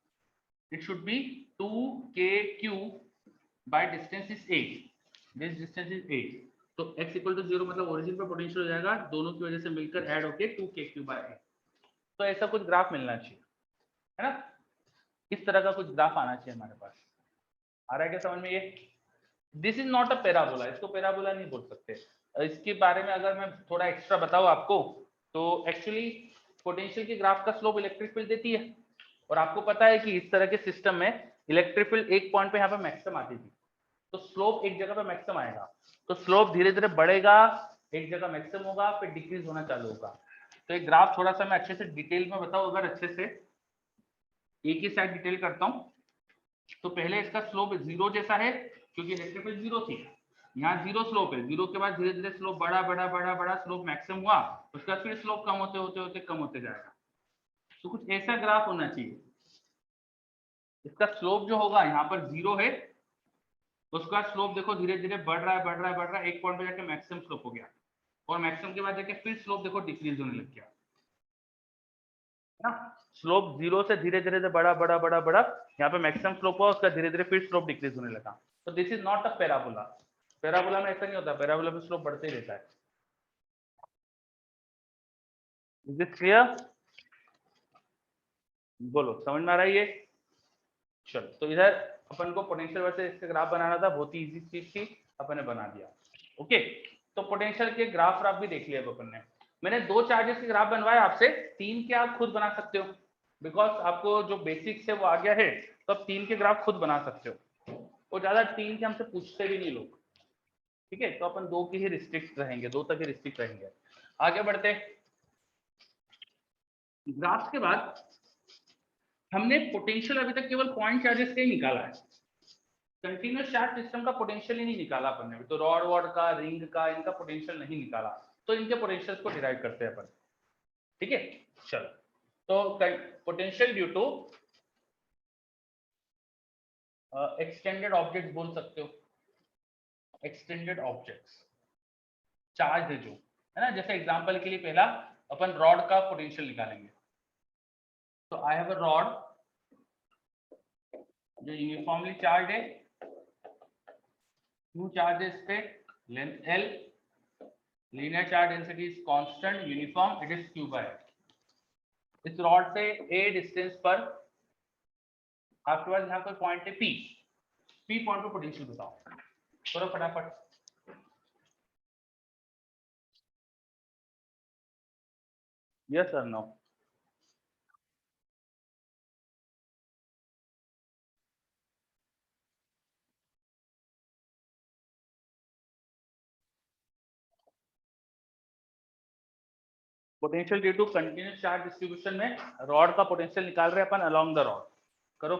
it should B 2kq by distance is a, this distance is a। तो x इक्वल टू 0 मतलब ओरिजिन पर पोटेंशियल हो जाएगा, दोनों की वजह से मिलकर ऐड होके 2kq बाय a। तो ऐसा कुछ ग्राफ मिलना चाहिए, है ना। इस तरह का कुछ ग्राफ आना चाहिए हमारे पास। आ रहा है क्या समझ में ये? This is not a parabola, इसको पैराबोला नहीं बोल सकते। इसके बारे में अगर मैं थोड़ा एक्स्ट्रा बताऊं आपको तो एक्चुअली पोटेंशियल की ग्राफ का स्लोप इलेक्ट्रिक फील्ड देती है, और आपको पता है कि इस तरह के सिस्टम में इलेक्ट्रिक फील्ड एक पॉइंट पे यहाँ पे मैक्सिमम आती थी, तो स्लोप एक जगह पे मैक्सिमम आएगा, तो स्लोप धीरे धीरे बढ़ेगा, एक जगह मैक्सिमम होगा, फिर डिक्रीज होना चालू होगा। तो एक ग्राफ थोड़ा सा मैं अच्छे से डिटेल में बताऊं, अगर अच्छे से एक ही साइड डिटेल करता हूं तो पहले इसका स्लोप 0 जैसा है क्योंकि इलेक्ट्रिक फील्ड 0 थी, यहाँ 0 स्लोप है, 0 के बाद धीरे धीरे स्लोप बड़ा बड़ा बड़ा बड़ा स्लोप मैक्सिमम हुआ, उसके बाद फिर स्लोप कम होते होते होते कम होते जाएगा। तो कुछ ऐसा ग्राफ होना चाहिए, इसका स्लोप जो होगा यहाँ पर 0 है, उसका स्लोप देखो धीरे धीरे बढ़ रहा है बढ़ रहा है बढ़ रहा है, एक पॉइंट पे जाके मैक्सिमम स्लोप हो गया, और मैक्सिमम के बाद जाके फिर स्लोप देखो डिक्रीज होने लग गया, है ना। स्लोप 0 से धीरे धीरे से बड़ा बड़ा बड़ा बड़ा, यहाँ पे मैक्सिमम स्लोप हुआ, उसका धीरे धीरे फिर स्लोप डिक्रीज होने लगा। तो this is not a parabola, parabola में ऐसा नहीं होता, पैराबोला में स्लोप बढ़ते ही रहता है। Is this clear? बोलो समझ में आ रहा है ये? चलो, तो इधर अपन को पोटेंशियल वर्सेस इसका ग्राफ बनाना था, बहुत ही इजी चीज थी, अपन ने बना दिया। ओके, तो पोटेंशियल के ग्राफ भी देख लिया अपन ने। मैंने 2 चार्जेस के ग्राफ बनवाए आपसे, 3 के आप खुद बना सकते हो, बिकॉज आपको जो बेसिक्स है वो आ गया है, तो आप 3 के ग्राफ खुद बना सकते हो, और ज्यादा 3 के हमसे पूछते भी नहीं लोग, ठीक है। तो अपन 2 के ही रिस्ट्रिक्ट रहेंगे, 2 तक ही रिस्ट्रिक्ट रहेंगे। आगे बढ़ते, ग्राफ के बाद हमने पोटेंशियल अभी तक केवल पॉइंट चार्जेस का ही निकाला है, कंटिन्यूअस चार्ज सिस्टम का पोटेंशियल ही नहीं निकाला अपन ने, तो रॉड वॉड का, रिंग का, इनका पोटेंशियल नहीं निकाला। तो इनके पोटेंशियल्स को डिराइव करते हैं अपन। ठीक है, चलो। तो potential due to extended objects बोल सकते हो, एक्सटेंडेड ऑब्जेक्ट्स चार्ज जो है ना, जैसे एग्जांपल के लिए पहला अपन रॉड का पोटेंशियल निकालेंगे। तो आई हैव अ रॉड जो यूनिफॉर्मली चार्ज है, क्यू चार्ज है इस पे, length L, linear charge density is constant, uniform, it is Q by. इस रॉड से A डिस्टेंस पर आपके पास यहाँ पर पॉइंट है P पॉइंट पर पोटेंशियल बताओ, करो फटाफट। यस और no? Potential due to continuous charge distribution में रॉड का पोटेंशियल निकाल रहे हैं अपन अलोंग द रॉड, करो।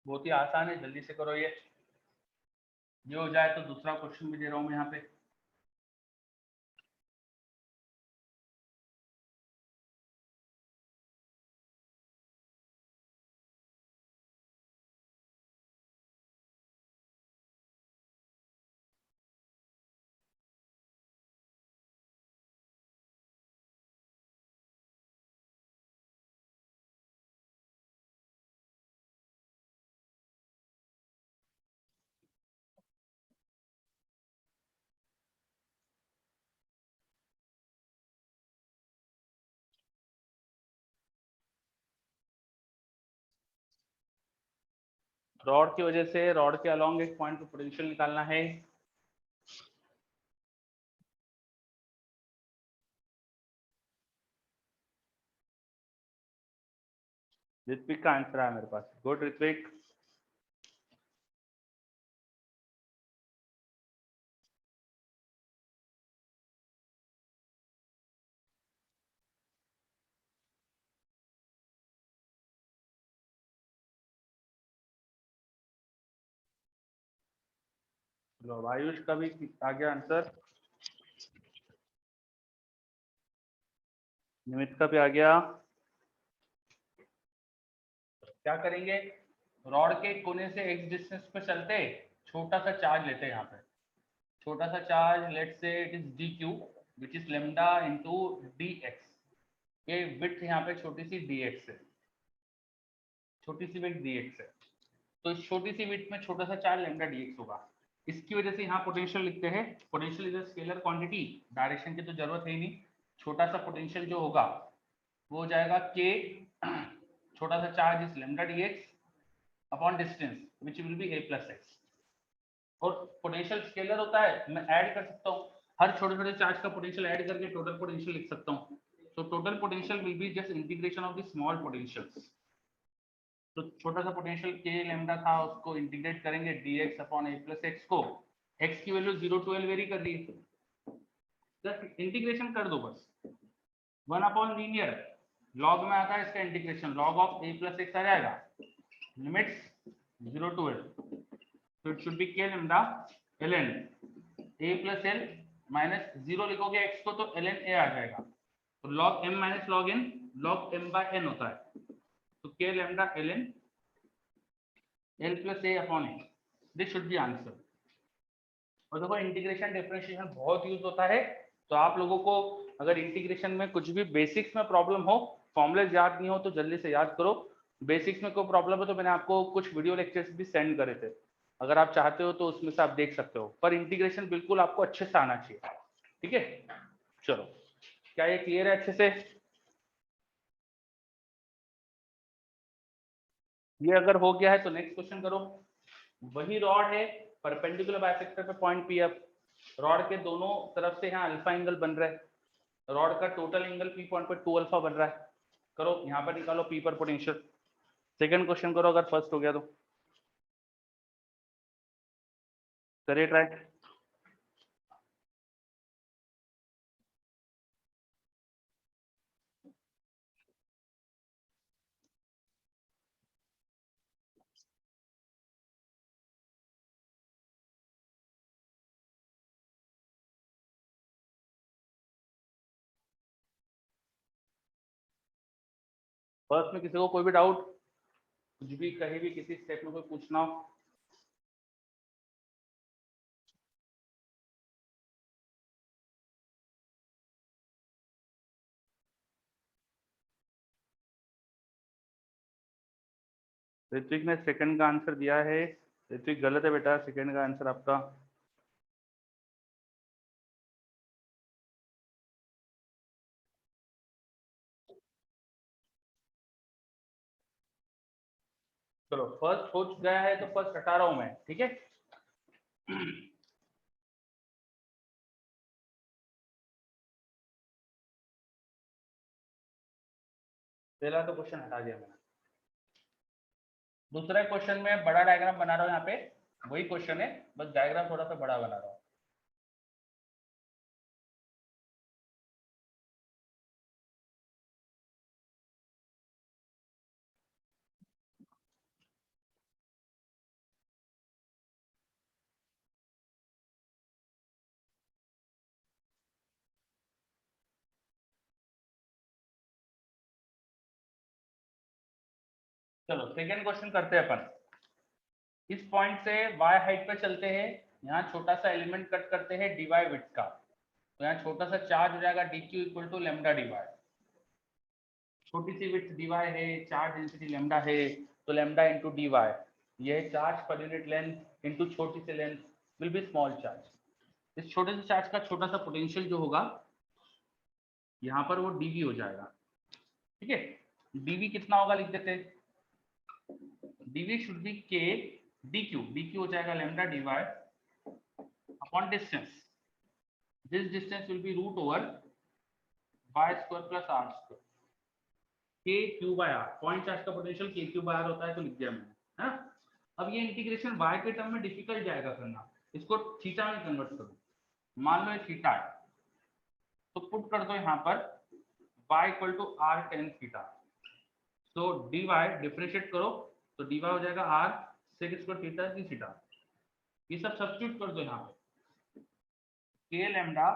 बहुत ही आसान है, जल्दी से करो। ये हो जाए तो दूसरा क्वेश्चन भी दे रहा हूं मैं यहाँ पे। रॉड की वजह से रॉड के अलोंग एक पॉइंट पे पोटेंशियल निकालना है। ऋत्विक का आंसर है मेरे पास, गुड ऋत्विक। लो आयुष का भी आ गया आंसर, निमित का भी आ गया। क्या करेंगे, रॉड के कोने से x डिस्टेंस पे चलते छोटा सा चार्ज लेते हैं यहाँ पे, छोटा सा charge, let's say it is dq which is lambda into dx। ये विड्थ यहाँ पे छोटी सी dx है, छोटी सी विड्थ dx है, तो इस छोटी सी विड्थ में छोटा सा चार्ज लैम्डा dx होगा। इसकी वजह से यहाँ पोटेंशियल लिखते हैं, potential is a scalar quantity, direction की तो जरूरत है ही नहीं। छोटा सा पोटेंशियल जो होगा वो हो जाएगा k, छोटा सा charge is lambda dx upon distance which will be a plus x। और पोटेंशियल स्केलर होता है, मैं ऐड कर सकता हूँ, हर छोटे छोटे चार्ज का पोटेंशियल ऐड करके टोटल पोटेंशियल लिख सकता हूँ। तो total potential will be just integration of the small potentials. तो छोटा सा पोटेंशियल k लैम्डा था, उसको इंटीग्रेट करेंगे dx upon a plus x को, x की वैल्यू 0 to L वेरी कर रही है, जस्ट इंटीग्रेशन कर दो बस। 1 अपॉन लीनियर लॉग में आता है इसका integration, log of a plus x आ जाएगा, लिमिट्स 0 to L, तो it should be k lambda ln a plus l minus 0 लिखोगे x को तो ln a आ जाएगा, तो log m minus log n log m by n होता है, तो k lambda ln l plus a upon a, this should B answer. और देखो इंटीग्रेशन डिफरेंशिएशन बहुत यूज होता है, तो आप लोगों को अगर इंटीग्रेशन में कुछ भी बेसिक्स में प्रॉब्लम हो, फॉर्मूलेज याद नहीं हो तो जल्दी से याद करो। बेसिक्स में कोई प्रॉब्लम है तो मैंने आपको कुछ वीडियो लेक्चर्स भी सेंड करे थे, अगर आप चाहते हो तो उसमें से आप देख सकते हो, पर इंटीग्रेशन बिल्कुल आपको अच्छे से आना चाहिए। ठीक है, चलो, क्या ये क्लियर है अच्छे से? ये अगर हो गया है तो नेक्स्ट क्वेश्चन करो। वही रॉड है, परपेंडिकुलर बाइसेक्टर पे पॉइंट पी एफ, रॉड के दोनों तरफ से यहाँ अल्फा एंगल बन रहा है, रॉड का टोटल एंगल पी पॉइंट पर 2 अल्फा बन रहा है। करो यहाँ पर निकालो पी पर पोटेंशियल। सेकंड क्वेश्चन करो अगर फर्स्ट हो गया तो, करिए ट्राई। फर्स्ट में किसी को कोई भी डाउट, कुछ भी कहीं भी किसी स्टेप में कोई पूछना हो? ऋत्विक ने सेकंड का आंसर दिया है। ऋत्विक गलत है बेटा, सेकंड का आंसर आपका। चलो फर्स्ट हो गया है तो फर्स्ट हटा रहा हूं मैं, ठीक है। पहला तो क्वेश्चन हटा दिया मैंने। दूसरा क्वेश्चन में बड़ा डायग्राम बना रहा हूं, यहाँ पे वही क्वेश्चन है, बस डायग्राम थोड़ा सा बड़ा बना रहा हूं। चलो सेकेंड क्वेश्चन करते हैं अपन। इस पॉइंट से y हाइट पे चलते हैं, यहाँ छोटा सा एलिमेंट कट करते हैं dy विड्थ का, तो यहाँ छोटा सा चार्ज हो जाएगा dq equal to lambda dy। छोटी सी विड्थ dy है, चार्ज डेंसिटी लैम्डा है, तो लैम्डा इंटू dy, यह charge per unit length into छोटी सी length will be small charge. इस छोटे से चार्ज का छोटा सा पोटेंशियल जो होगा यहाँ पर वो dv हो जाएगा, ठीक है। dv कितना होगा लिख देते हैं, dv should be k dq हो जाएगा lambda dy upon distance. This distance will be root over y square plus r square, k q by r। Point charge का potential k q by r होता है, तो लिख दिया मैंने, है ना। अब ये इंटीग्रेशन y के टर्म में डिफिकल्ट जाएगा करना, इसको थीटा में कन्वर्ट करो। मान लो ये थीटा है, तो पुट कर दो यहाँ पर y equal to r tan theta, तो dy डिफरेंशिएट करो तो dy हो जाएगा r sec square theta D theta. ये सब सब्स्टिट्यूट कर दो यहाँ पे, k lambda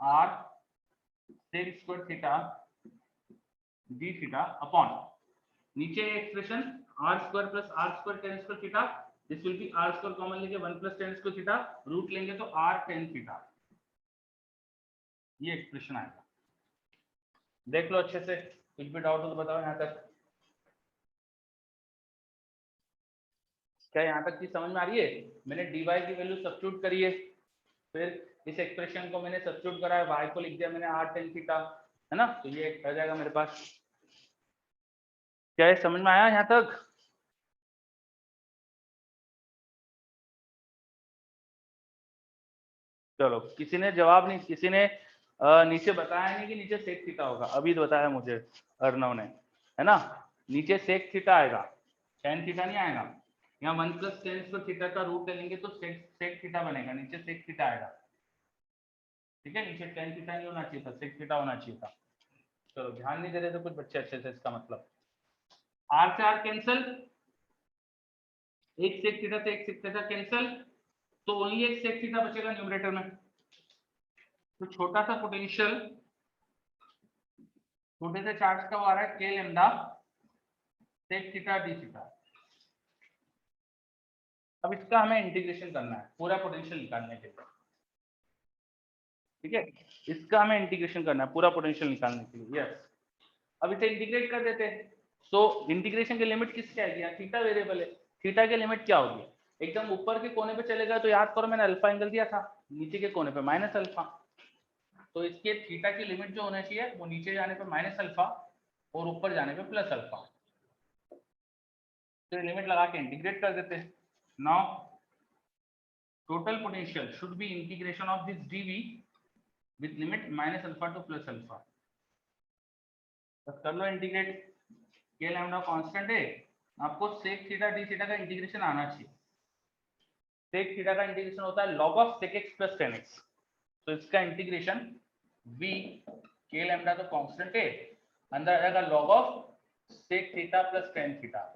r sec square theta D theta upon नीचे expression r square plus r square tan square theta, this will be r square common लेंगे 1 plus tan square theta, root लेंगे तो r tan थीटा, ये एक्सप्रेशन आएगा। देख लो अच्छे से, कुछ भी डाउट हो तो बताओ यहाँ तक। क्या यहाँ तक की समझ में आ रही है? मैंने dy की वैल्यू सब्स्टिट्यूट करी है, फिर इस एक्सप्रेशन को मैंने सब्स्टिट्यूट करा है, y को लिख दिया मैंने r tan थीटा, है ना, तो ये आ जाएगा मेरे पास। क्या ये समझ में आया यहाँ तक? चलो किसी ने जवाब नहीं, किसी ने नीचे बताया नहीं कि नीचे सेक थीटा होगा, अभी तो बताया मुझे अर्णव ने, है ना। नीचे सेक थीटा आएगा, tan थीटा नहीं आएगा। यहाँ 1 प्लस tan स्क्वायर थीटा का रूट ले लेंगे तो सेक थीटा बनेगा, नीचे सेक थीटा आएगा, ठीक है। नीचे tan थीटा नहीं होना चाहिए था, सेक थीटा होना चाहिए था। चलो ध्यान नहीं दे रहे तो कुछ बच्चे अच्छे से, इसका मतलब r से r कैंसिल, एक सेक थीटा से एक सेक थीटा कैंसिल, तो ओनली एक सेक थीटा बचेगा न्यूमरेटर में। तो छोटा सा पोटेंशियल छोटे से चार्ज का वो आ रहा है k lambda sec theta D theta. अब इसका हमें इंटीग्रेशन करना है पूरा पोटेंशियल निकालने के लिए, ठीक है। इसका हमें इंटीग्रेशन करना है पूरा पोटेंशियल निकालने के लिए, यस। अब इसे इंटीग्रेट कर देते हैं, सो इंटीग्रेशन की लिमिट किसकी आएगी, यहाँ थीटा वेरिएबल है, थीटा की लिमिट क्या होगी, एकदम ऊपर के कोने पे चलेगा तो याद करो मैंने अल्फा एंगल दिया था, नीचे के कोने पे माइनस अल्फा, तो इसके थीटा की लिमिट जो होना चाहिए वो नीचे जाने पे माइनस अल्फा और ऊपर जाने पे प्लस अल्फा। तो लिमिट लगा के इंटीग्रेट कर देते हैं। Now total potential should B integration of this dv with limit minus alpha to plus alpha. बस कर लो इंटीग्रेट, के लैम्डा कांस्टेंट है, आपको सेक थीटा डी थीटा का इंटीग्रेशन आना चाहिए। सेक थीटा का इंटीग्रेशन होता है log of sec x plus tan x, तो इसका इंटीग्रेशन v के लैम्डा तो कांस्टेंट है, अंदर आ जाएगा log of sec theta plus tan theta.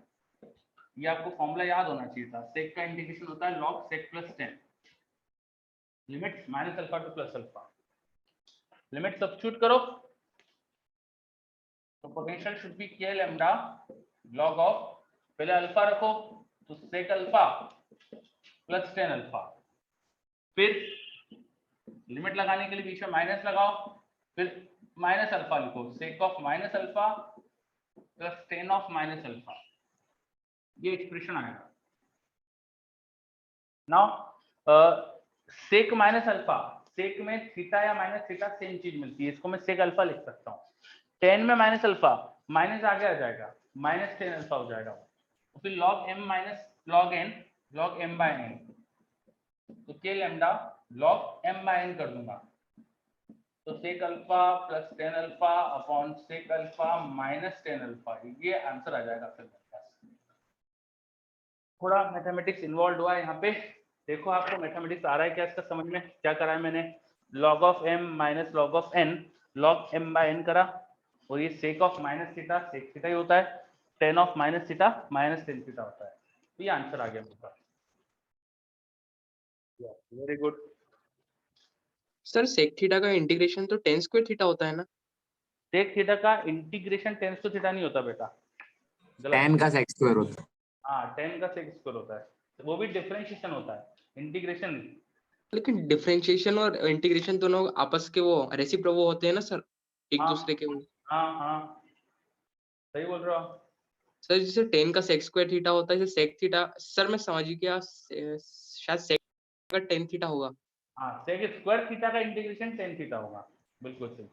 ये आपको फॉर्मूला याद होना चाहिए था, सेक का इंटीग्रेशन होता है log sec plus tan, limit minus alpha to plus alpha. Limit substitute करो, तो potential should be K lambda log of, पहले अल्फा रखो तो sec alpha plus tan alpha, फिर लिमिट लगाने के लिए बीच में माइनस लगाओ, फिर माइनस अल्फा लिखो, सेक of minus alpha plus ten of minus alpha, ये एक्सप्रेशन आएगा। नाउ सेक माइनस अल्फा, सेक में थीटा या माइनस थीटा सेम चीज मिलती है, इसको मैं सेक अल्फा लिख सकता हूँ। 10 में माइनस अल्फा, माइनस आगे आ जाएगा, माइनस 10 अल्फा हो जाएगा, तो फिर log M minus log N, log M by N, तो K lambda log M by N कर दूंगा, तो sec alpha plus 10 alpha upon sec alpha minus 10 alpha, ये आंसर आ जाएगा फिर मेरे पास। थोड़ा मैथमेटिक्स इन्वॉल्व हुआ है यहाँ पे, देखो आपको मैथमेटिक्स आ रहा है क्या इसका समझ में, क्या करा है मैंने, log of M minus log of N, log M by N करा, और ये sec of minus theta sec theta ही होता है, tan of minus theta minus tan theta होता है, तो ये आंसर आ गया मेरे पास। Very good. Sir sec theta का इंटीग्रेशन तो टेन स्क्वायर थीटा होता है ना? सेक थीटा का इंटीग्रेशन टेन टू थीटा नहीं होता बेटा, टेन का सेक स्क्वायर होता है। हाँ 10 का सेक स्क्वायर होता है, वो भी डिफरेंशिएशन होता है, इंटीग्रेशन नहीं। लेकिन डिफरेंशिएशन और इंटीग्रेशन दोनों आपस के वो रेसिप्रोकल होते हैं ना सर, एक हाँ, दूसरे के वो। हाँ सही बोल रहे हो आप। सर जैसे 10 का सेक स्क्वायर थीटा होता है, जैसे सेक थीटा, सर मैं समझ गया, शायद सेक का 10 थीटा होगा। हाँ सेक स्क्वायर थीटा का इंटीग्रेशन 10 थीटा होगा, बिल्कुल सही,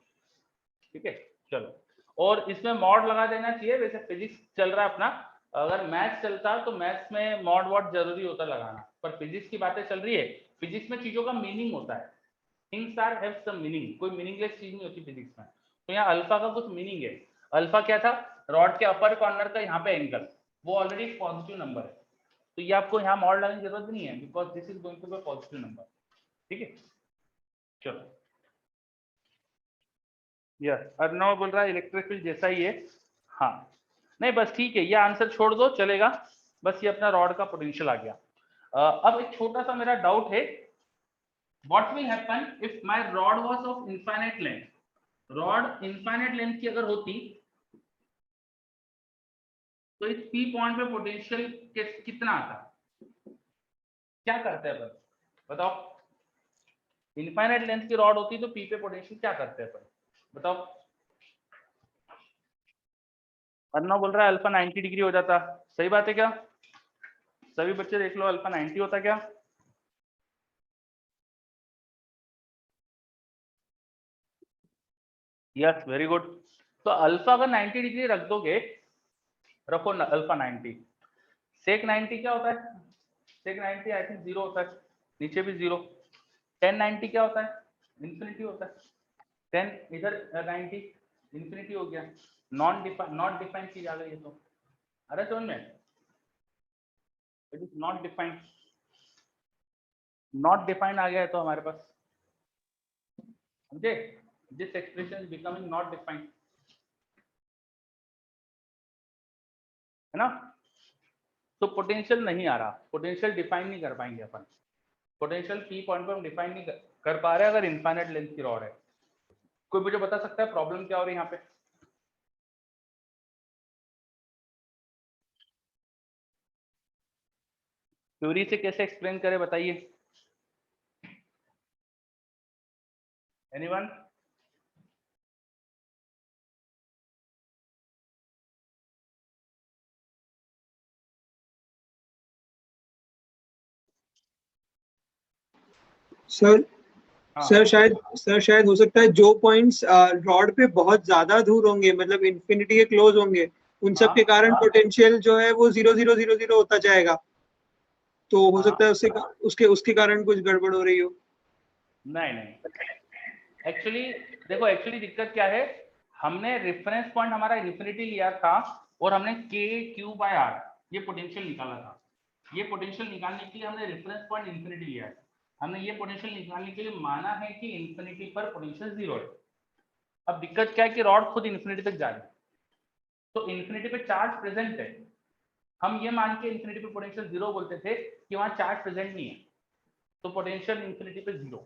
ठीक है। चलो, और इसमें मॉड लगा देना चाहिए, वैसे फिजिक्स चल रहा है अपना, अगर मैथ्स चलता तो मैथ्स में मॉड वॉड जरूरी होता लगाना, पर फिजिक्स की बातें चल रही है, फिजिक्स में चीजों का मीनिंग होता है, things are have some meaning, कोई मीनिंगलेस चीज नहीं होती फिजिक्स में। तो यहाँ अल्फा का कुछ मीनिंग है, अल्फा क्या था, रॉड के अपर कॉर्नर का यहाँ पे एंगल, वो ऑलरेडी पॉजिटिव नंबर है, तो ये आपको यहाँ मॉड लगाने की जरूरत नहीं है, because this is going to be positive number, ठीक है। चलो, यस अर्णव बोल रहा है इलेक्ट्रिक फील्ड जैसा ही है, हाँ नहीं बस ठीक है, ये आंसर छोड़ दो चलेगा, बस ये अपना रॉड का पोटेंशियल आ गया। अब एक छोटा सा मेरा डाउट है, what will happen if my rod was of infinite length, rod infinite length की अगर होती तो इस पी पॉइंट पे पोटेंशियल कितना आता, क्या करते हैं अपन बताओ, इनफाइनाइट लेंथ की रॉड होती तो पी पे पोटेंशियल क्या करते हैं अपन बताओ। अर्णव बोल रहा है अल्फा 90 डिग्री हो जाता, सही बात है क्या, सभी बच्चे देख लो अल्फा 90 होता क्या, यस वेरी गुड। तो अल्फा अगर 90 डिग्री रख दोगे, रखो अल्फा 90, सेक 90 क्या होता है, सेक 90 आई थिंक 0 होता है, नीचे भी 0, 1090 क्या होता है, इंफिनिटी होता है, 10 इधर 90 इंफिनिटी हो गया, नॉट डिफाइन की जा गई है, तो अरे समझ में, it is not defined, not defined आ गया है तो हमारे पास, समझे, this expression is becoming not defined, है ना। तो पोटेंशियल नहीं आ रहा, पोटेंशियल डिफाइन नहीं कर पाएंगे अपन, पोटेंशियल पी पॉइंट पर हम डिफाइन नहीं कर पा रहे अगर इनफाइनाइट लेंथ की रॉड है। कोई मुझे बता सकता है प्रॉब्लम क्या हो रही है यहाँ पे, थ्योरी से कैसे एक्सप्लेन करें बताइए, एनीवन। सर हाँ सर शायद हो सकता है जो पॉइंट्स रॉड पे बहुत ज्यादा दूर होंगे, मतलब इन्फिनिटी के क्लोज होंगे, उन सब के कारण पोटेंशियल जो है वो 0 0 0 0 होता जाएगा, तो हो सकता है उससे उसके कारण कुछ गड़बड़ हो रही हो। नहीं एक्चुअली देखो, एक्चुअली दिक्कत क्या है, हमने रेफरेंस पॉइंट हमारा इन्फिनिटी लिया था और हमने के क्यू बाय आर ये पोटेंशियल निकाला था, ये पोटेंशियल निकालने के लिए हमने रेफरेंस पॉइंट इन्फिनिटी लिया है, हमने ये पोटेंशियल निकालने के लिए माना है कि इन्फिनिटी पर पोटेंशियल 0 है। अब दिक्कत क्या है कि रॉड खुद इन्फिनिटी तक जा रही है, तो इन्फिनिटी पे चार्ज प्रेजेंट है, हम ये मान के इन्फिनिटी पे पोटेंशियल 0 बोलते थे कि वहां चार्ज प्रेजेंट नहीं है, तो पोटेंशियल इन्फिनिटी पे 0,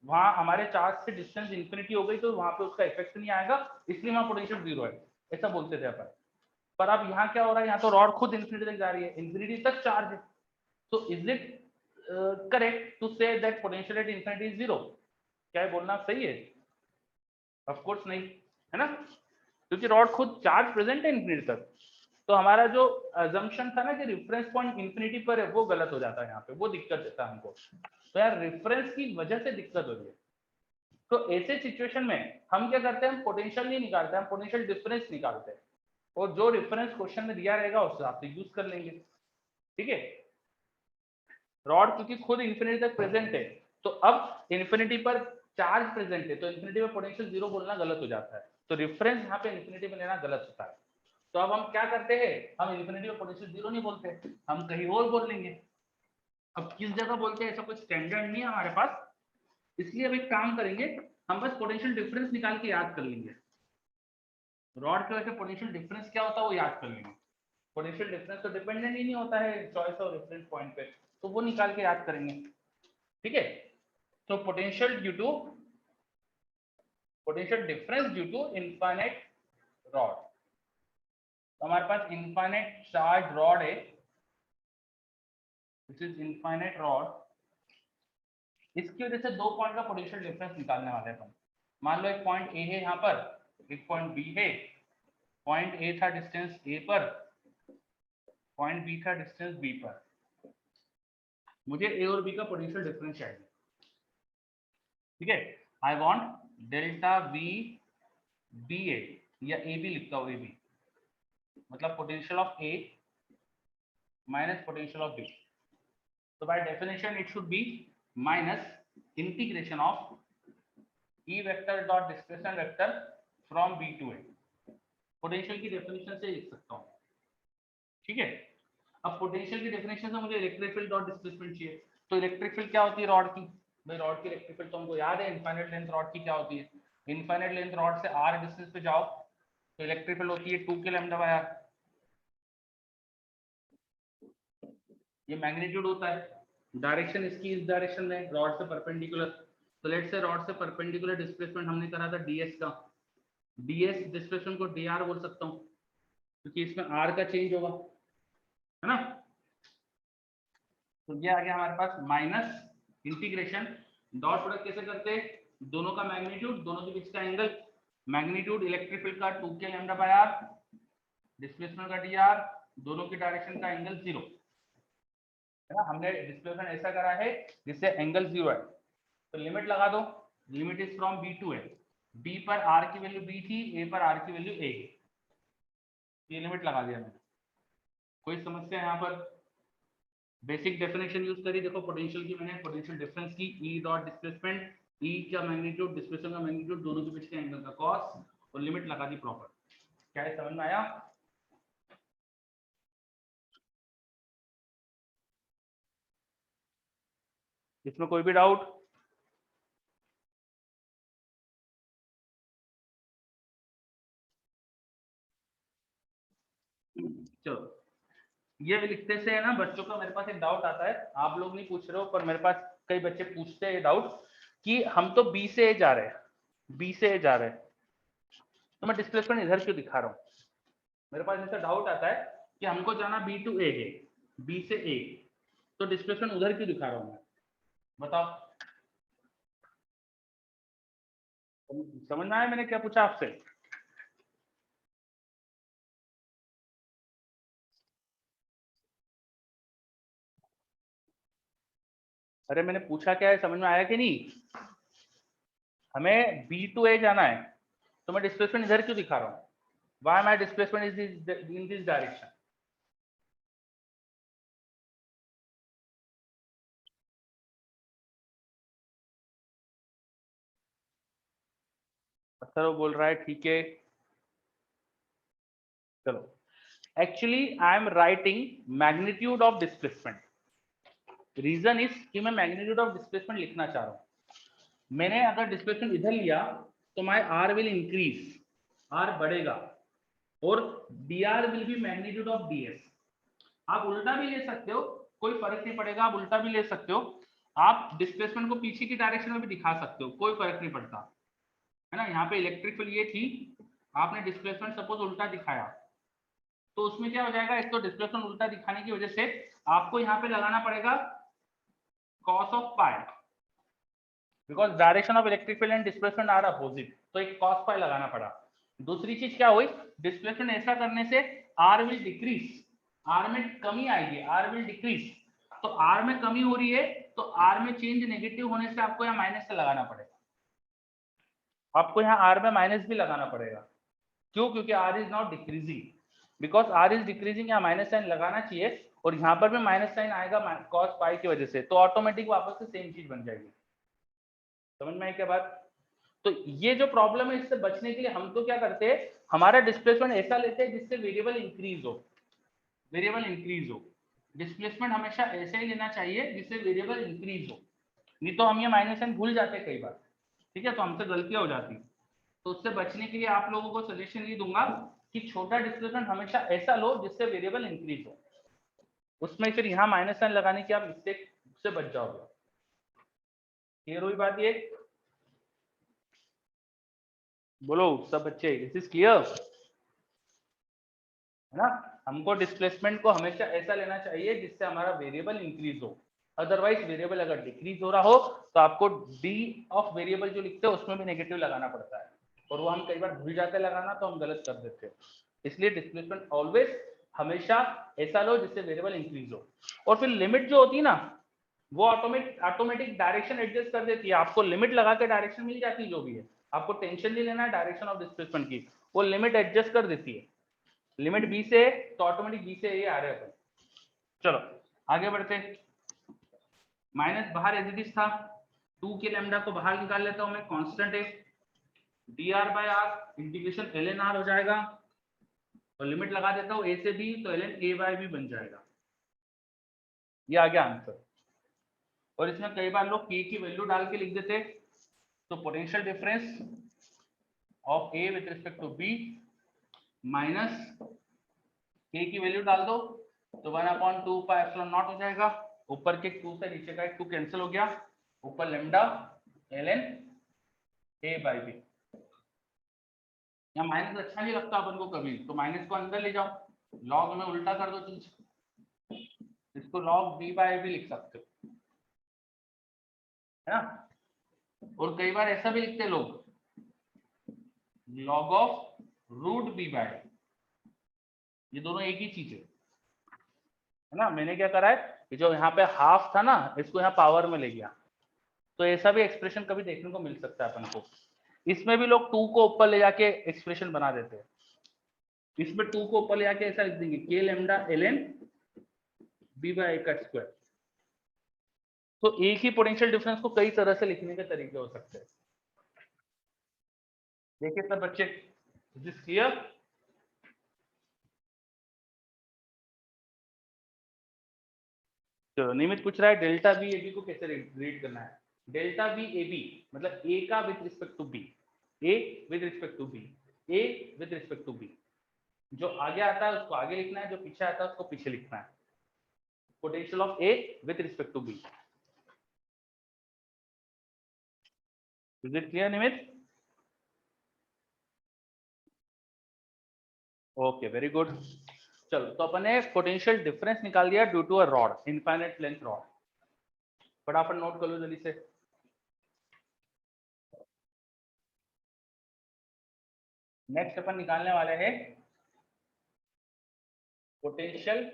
वहां हमारे चार्ज से डिस्टेंस इन्फिनिटी हो गई तो वहां पे उसका इफेक्ट नहीं आएगा, इसलिए वहां पोटेंशियल 0 है। ऐसा बोलते थे अपन। पर अब यहाँ क्या हो रहा है, यहाँ तो रॉड खुद इन्फिनिटी तक जा रही है, इन्फिनिटी तक चार्ज है। तो is it correct to say that potential at infinity is zero? क्या ये बोलना सही है? ऑफ कोर्स नहीं, है ना, क्योंकि रॉड खुद चार्ज प्रेजेंट है इन्फिनिटी तक। तो हमारा जो अजम्पशन था ना कि रेफरेंस पॉइंट इन्फिनिटी पर है, वो गलत हो जाता है यहाँ पे, वो दिक्कत देता है हमको। तो यार रेफरेंस की वजह से दिक्कत हो रही है। तो ऐसे सिचुएशन में हम क्या करते हैं, हम पोटेंशियल नहीं निकालते, हम पोटेंशियल डिफरेंस निकालते हैं, और जो रेफरेंस क्वेश्चन में दिया रहेगा उस हिसाब से यूज कर लेंगे। ठीक है, रॉड क्योंकि खुद इन्फिनिटी तक प्रेजेंट है, तो अब इन्फिनिटी पर चार्ज प्रेजेंट है, तो इन्फिनिटी में पोटेंशियल जीरो बोलना गलत हो जाता है। तो रेफरेंस यहाँ पे इन्फिनिटी में लेना गलत होता है। तो अब हम क्या करते हैं, हम इन्फिनिटी में पोटेंशियल जीरो नहीं बोलते, हम कहीं और बोल लेंगे। अब किस जगह बोलते हैं ऐसा कोई स्टैंडर्ड नहीं है हमारे पास, इसलिए अब एक काम करेंगे, हम बस पोटेंशियल डिफरेंस निकाल के याद कर लेंगे। रॉड के वजह से पोटेंशियल डिफरेंस क्या होता है वो याद कर लेंगे। पोटेंशियल डिफरेंस तो डिपेंडेंट ही नहीं होता है चॉइस और रेफरेंस पॉइंट पे, तो वो निकाल के याद करेंगे। ठीक है, तो potential difference due to infinite rod. तो हमारे पास इनफाइनाइट चार्ज रॉड है, दिस इज इनफाइनाइट रॉड। इसकी वजह से दो पॉइंट का पोटेंशियल डिफरेंस निकालने वाले हैं। मान लो एक पॉइंट ए है यहाँ पर, एक पॉइंट बी है। पॉइंट ए था डिस्टेंस ए पर, पॉइंट बी था डिस्टेंस बी पर। मुझे ए और बी का पोटेंशियल डिफरेंस चाहिए। ठीक है, I want delta V B A, या ए बी लिखता हूँ, ए बी मतलब potential of A minus potential of B. तो by definition it should be minus integration of E vector dot displacement vector from B to A। Potential की डेफिनेशन से लिख सकता हूँ। ठीक है, अब पोटेंशियल की डेफिनेशन से मुझे इलेक्ट्रिक फील्ड डॉट डिस्प्लेसमेंट चाहिए। तो इलेक्ट्रिक फील्ड क्या होती है रॉड की? भाई रॉड की इलेक्ट्रिक फील्ड तो हमको याद है, इनफाइनाइट लेंथ रॉड की क्या होती है? इनफाइनाइट लेंथ रॉड से r डिस्टेंस पे जाओ तो इलेक्ट्रिक फील्ड होती है 2k लैम्डा बाय r। ये मैग्नीट्यूड होता है, डायरेक्शन इसकी इस डायरेक्शन में रॉड से परपेंडिकुलर। तो लेट्स से रॉड से परपेंडिकुलर डिस्प्लेसमेंट हमने करा था ds का, ds डिस्प्लेसमेंट को dr बोल सकता हूँ क्योंकि इसमें r का चेंज होगा, है ना। तो ये आ गया हमारे पास माइनस इंटीग्रेशन, डॉट प्रोडक्ट कैसे करते हैं, दोनों का मैग्नीट्यूड, दोनों के बीच का एंगल, मैग्नीट्यूड इलेक्ट्रिक फील्ड का 2k lambda by r, displacement का dr, दोनों की डायरेक्शन का एंगल 0, है ना। हमने डिस्प्लेसमेंट ऐसा करा है जिससे एंगल 0 है। तो लिमिट लगा दो, limit is from b to a, b पर r की वैल्यू b थी, a पर r की वैल्यू a, ये लिमिट लगा दिया मैंने। कोई समस्या यहाँ पर? बेसिक डेफिनेशन यूज करी, देखो पोटेंशियल की मैंने, पोटेंशियल डिफरेंस की, E डॉट डिस्प्लेसमेंट, E का मैग्नीट्यूड, डिस्प्लेसमेंट का मैग्नीट्यूड, दोनों के बीच के एंगल का कॉस, और लिमिट लगा दी प्रॉपर। क्या है, समझ में आया? इसमें कोई भी डाउट? चलो, ये भी लिखते से है ना बच्चों का मेरे पास एक डाउट आता है, आप लोग नहीं पूछ रहे हो पर मेरे पास कई बच्चे पूछते हैं डाउट कि हम तो बी से ए जा रहे हैं, बी से ए जा रहे हैं, तो मैं डिस्प्लेसमेंट इधर क्यों दिखा रहा हूँ? मेरे पास ऐसा डाउट आता है कि हमको जाना बी टू ए है, बी से ए, तो डिस्प्लेसमेंट उधर क्यों दिखा रहा हूँ मैं? बताओ, समझ में आया मैंने क्या पूछा आपसे? अरे मैंने पूछा क्या है, समझ में आया कि नहीं? हमें बी टू ए जाना है, तो मैं डिस्प्लेसमेंट इधर क्यों दिखा रहा हूँ? Why my displacement is in this direction? पत्थर बोल रहा है ठीक है, चलो। Actually I am writing magnitude of displacement, reason is कि मैं मैग्नीट्यूड ऑफ डिस्प्लेसमेंट लिखना चाह रहा हूं। मैंने अगर डिस्प्लेसमेंट इधर लिया तो my R will increase, R बढ़ेगा, और D R will be magnitude of D S. आप उल्टा भी ले सकते हो, कोई फर्क नहीं पड़ेगा, आप उल्टा भी ले सकते हो, आप डिस्प्लेसमेंट को पीछे की डायरेक्शन में भी दिखा सकते हो, कोई फर्क नहीं पड़ता, है ना। यहाँ पे इलेक्ट्रिक फील्ड ये थी, आपने डिस्प्लेसमेंट सपोज उल्टा दिखाया, तो उसमें क्या हो जाएगा, एक तो डिस्प्लेसमेंट उल्टा दिखाने की वजह से आपको यहाँ पे लगाना पड़ेगा cos of pi, because direction of electric field and displacement are opposite, तो एक cos पाई लगाना पड़ा। दूसरी चीज क्या हुई, डिस्प्लेसमेंट ऐसा करने से r विल डिक्रीज, r में कमी आएगी, r विल डिक्रीज, तो r में कमी हो रही है तो r में चेंज नेगेटिव होने से आपको यहाँ माइनस से लगाना पड़ेगा, आपको यहाँ r में माइनस भी लगाना पड़ेगा। क्यों? क्योंकि r is not decreasing, because r is decreasing, यहाँ माइनस साइन लगाना चाहिए और यहाँ पर भी माइनस साइन आएगा cos पाई की वजह से, तो ऑटोमेटिक वापस से सेम चीज बन जाएगी। समझ में आई क्या बात? तो ये जो प्रॉब्लम है इससे बचने के लिए हम तो क्या करते हैं, हमारा डिस्प्लेसमेंट ऐसा लेते हैं जिससे वेरिएबल इंक्रीज हो, वेरिएबल इंक्रीज हो। डिस्प्लेसमेंट हमेशा ऐसे ही लेना चाहिए जिससे वेरिएबल इंक्रीज हो, नहीं तो हम ये माइनस साइन भूल जाते हैं कई बार, ठीक है, तो हमसे गलतियां हो जाती। तो उससे बचने के लिए आप लोगों को सजेशन ये दूंगा कि छोटा डिस्प्लेसमेंट हमेशा ऐसा लो जिससे वेरिएबल इंक्रीज हो, उसमें फिर यहाँ माइनस साइन लगाने की आप मिस्टेक से बच जाओगे। क्लियर हुई बात? ये बोलो सब बच्चे, इट इज क्लियर है ना? हमको डिस्प्लेसमेंट को हमेशा ऐसा लेना चाहिए जिससे हमारा वेरिएबल इंक्रीज हो, अदरवाइज वेरिएबल अगर डिक्रीज हो रहा हो तो आपको डी ऑफ वेरिएबल जो लिखते हैं उसमें भी नेगेटिव लगाना पड़ता है, और वो हम कई बार भूल जाते लगाना तो हम गलत कर देते हैं। इसलिए डिस्प्लेसमेंट ऑलवेज हमेशा ऐसा लो जिससे वेरिएबल इंक्रीज हो। और फिर लिमिट जो होती है ना, वो ऑटोमेटिक डायरेक्शन एडजस्ट कर देती है, आपको लिमिट लगा के डायरेक्शन मिल जाती है, जो भी है आपको टेंशन नहीं लेना है डायरेक्शन ऑफ डिस्प्लेसमेंट की, वो लिमिट एडजस्ट कर देती है। लिमिट बी से तो ऑटोमेटिक बी से ये आ रहे हैं। चलो आगे बढ़ते, माइनस बाहर एज इट इज था, 2 के लैम्डा को बाहर निकाल लेता हूं मैं, कांस्टेंट है dr by r integration ln r हो जाएगा, और लिमिट लगा देता हूं a से b तो ln a बाय b बन जाएगा। ये आ गया आंसर। और इसमें कई बार लोग k की वैल्यू डाल के लिख देते, तो potential difference of a with respect to b minus k की वैल्यू डाल दो तो 1/2 पाई एप्सिलॉन नॉट हो जाएगा, ऊपर के 2 से नीचे का एक 2 कैंसिल हो गया, ऊपर lambda ln a by b। यहाँ माइनस अच्छा नहीं लगता अपन को कभी, तो माइनस को अंदर ले जाओ, लॉग में उल्टा कर दो चीज, इसको लॉग b बाय b लिख सकते हो, है ना? और कई बार ऐसा भी लिखते हैं लोग, log of root b by, ये दोनों एक ही चीज है ना? मैंने क्या करा है कि जो यहाँ पे हाफ था ना इसको यहाँ पावर में ले गया, तो ऐसा भी एक्सप्रेशन कभी देखने को मिल सकता है अपन को। इसमें भी लोग 2 को ऊपर ले जाके एक्सप्रेशन बना देते हैं, इसमें 2 को ऊपर ले जाके ऐसा लिख देंगे k lambda ln b by a का स्क्वायर। तो एक ही पोटेंशियल डिफरेंस को कई तरह से लिखने के तरीके हो सकते हैं। देखिए सब बच्चे, इज दिस क्लियर? चलो नियमित पूछ रहा है डेल्टा बी ए बी को कैसे रीड करना है। डेल्टा बी ए बी मतलब ए का with respect to B, A with respect to B, A with respect to B, जो आगे आता है उसको आगे लिखना है, जो पीछे आता है उसको पीछे लिखना है। Potential of A with respect to B, is it clear Nimit? Okay very good. चलो तो अपन ने पोटेंशियल डिफरेंस निकाल दिया due to a rod, infinite length rod. फटाफट नोट कर लो जल्दी से। नेक्स्ट अपन निकालने वाले हैं potential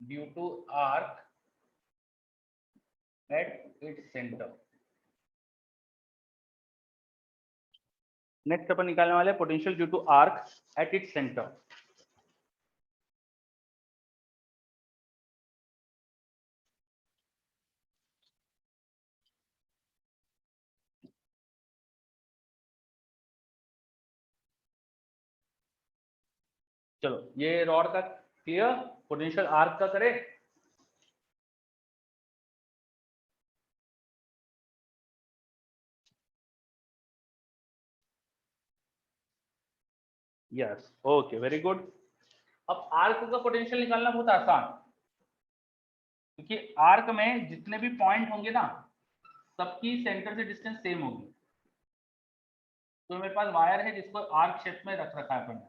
due to arc at its centre. Next अपन निकालने वाले potential due to arc at its centre. चलो ये रॉड का क्लियर, पोटेंशियल आर्क का करें। Yes okay very good. अब आर्क का पोटेंशियल निकालना बहुत आसान, क्योंकि आर्क में जितने भी पॉइंट होंगे ना सबकी सेंटर से डिस्टेंस सेम होगी। तो मेरे पास वायर है जिसको आर्क शेप में रख रखा है अपन ने,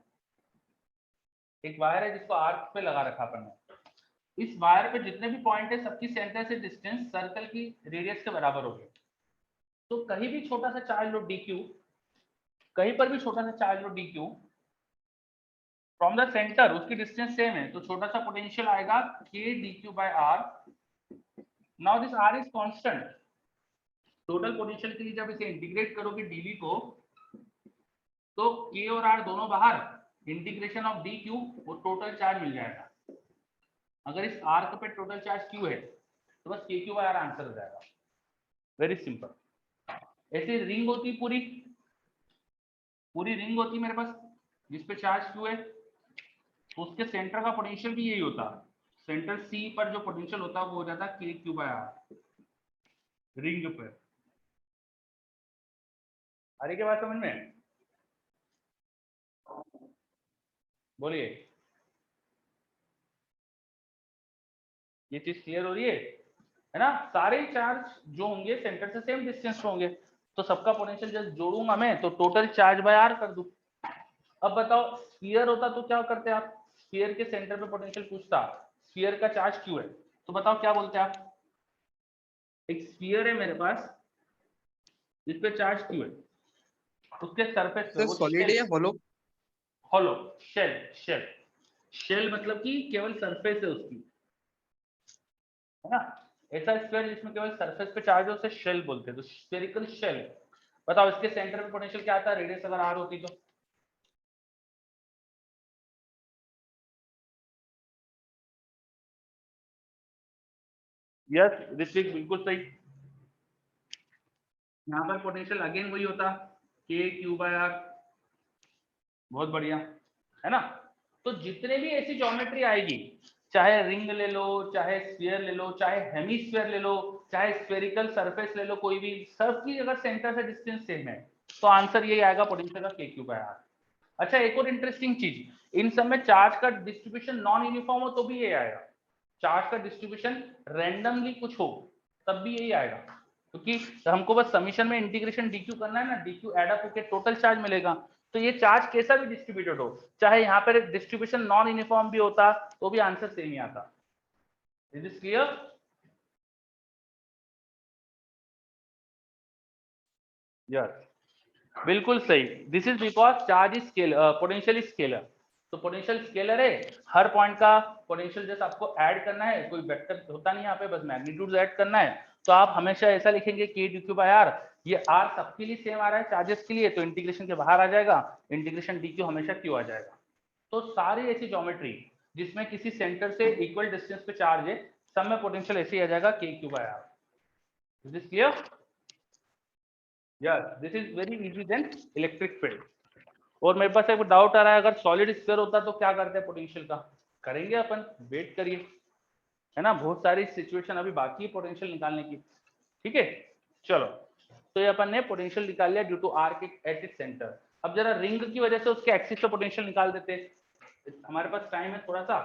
एक वायर है जिसको आर्क पे लगा रखा अपन ने। इस वायर पे जितने भी पॉइंट है सबकी सेंटर से डिस्टेंस सर्कल की रेडियस के बराबर होगी। तो कहीं भी छोटा सा चार्ज लो dq, कहीं पर भी छोटा सा charge low dq, from the centre उसकी डिस्टेंस सेम है, तो छोटा सा पोटेंशियल आएगा k dq by r। Now this r is constant. Total potential के लिए जब इसे इंटीग्रेट करोगे dv को, तो k और r दोनों बाहर, इंटीग्रेशन ऑफ dq, वो टोटल चार्ज मिल जाएगा। अगर इस आर्क पे टोटल चार्ज q है तो बस kq by r आंसर हो जाएगा। Very simple. ऐसे रिंग होती, पूरी रिंग होती मेरे पास जिसपे चार्ज q है, तो उसके सेंटर का पोटेंशियल भी यही होता। सेंटर C पर जो पोटेंशियल होता वो हो जाता kq by r रिंग पर। आ रही क्या बात समझ में? बोलिए, ये चीज क्लियर हो रही है ना? सारे चार्ज जो होंगे सेंटर से सेम डिस्टेंस पे होंगे, तो सबका पोटेंशियल जब जोड़ूंगा मैं तो टोटल चार्ज बाय r कर दूं। अब बताओ स्फीयर होता तो क्या करते आप? स्फीयर के सेंटर पे पोटेंशियल पूछता, स्फीयर का चार्ज q है, तो बताओ क्या बोलते आप? एक स्फीयर है मेरे पास जिस पे चार्ज q है, उसके सरफेस पे वो सॉलिड है या hollow? Hollow, shell. Shell, shell मतलब कि केवल सरफेस है उसकी, है ना? ऐसा स्फीयर जिसमें केवल सरफेस पे चार्ज है उसे शेल बोलते हैं, तो स्फेरिकल शेल। बताओ इसके सेंटर पे पोटेंशियल क्या आता है? रेडियस अगर r होती तो यस ऋत्विक बिल्कुल सही। यहाँ पर पोटेंशियल अगेन वही होता k q by r। बहुत बढ़िया, है ना? तो जितने भी ऐसी ज्योमेट्री आएगी, चाहे रिंग ले लो, चाहे स्फीयर ले लो, चाहे हेमीस्फीयर ले लो, चाहे स्फेरिकल सरफेस ले लो, कोई भी, सबकी अगर सेंटर से डिस्टेंस सेम है तो आंसर यही आएगा पोटेंशियल का k q by r। अच्छा, एक और इंटरेस्टिंग चीज, इन सब में चार्ज का डिस्ट्रीब्यूशन नॉन यूनिफॉर्म हो तो भी ये आएगा। चार्ज का डिस्ट्रीब्यूशन रैंडमली कुछ हो तब भी यही आएगा, क्योंकि हमको बस समीशन में इंटीग्रेशन dq करना है ना, dq एड अप होकर टोटल चार्ज मिलेगा। तो ये चार्ज कैसा भी डिस्ट्रीब्यूटेड हो, चाहे यहाँ पर डिस्ट्रीब्यूशन नॉन यूनिफॉर्म भी होता तो भी आंसर सेम ही आता। Is this clear? यस बिल्कुल सही। This is because charge is scalar, potential is scalar. तो पोटेंशियल स्केलर है, हर पॉइंट का पोटेंशियल जैसे आपको ऐड करना है, कोई वेक्टर होता नहीं यहाँ पे, बस मैग्नीट्यूड ऐड करना है, तो आप हमेशा ऐसा लिखेंगे k dq by r। ये r सबके लिए सेम आ रहा है चार्जेस के लिए, तो इंटीग्रेशन के बाहर आ जाएगा, इंटीग्रेशन dq हमेशा q आ जाएगा। तो सारी ऐसी ज्योमेट्री जिसमें किसी सेंटर से इक्वल डिस्टेंस पे चार्ज है, सब में पोटेंशियल ऐसे ही आ जाएगा k q by r। Is this clear? Yes, this is very easy than electric field। और मेरे पास एक डाउट आ रहा है, अगर सॉलिड स्फीयर होता तो क्या करते हैं पोटेंशियल का? करेंगे अपन, वेट करिए, है ना? बहुत सारी सिचुएशन अभी बाकी है पोटेंशियल निकालने की। ठीक है, चलो, तो ये अपन ने पोटेंशियल निकाल लिया due to arc at its centre. अब जरा रिंग की वजह से उसके एक्सिस पे पोटेंशियल निकाल देते, हमारे पास टाइम है थोड़ा सा,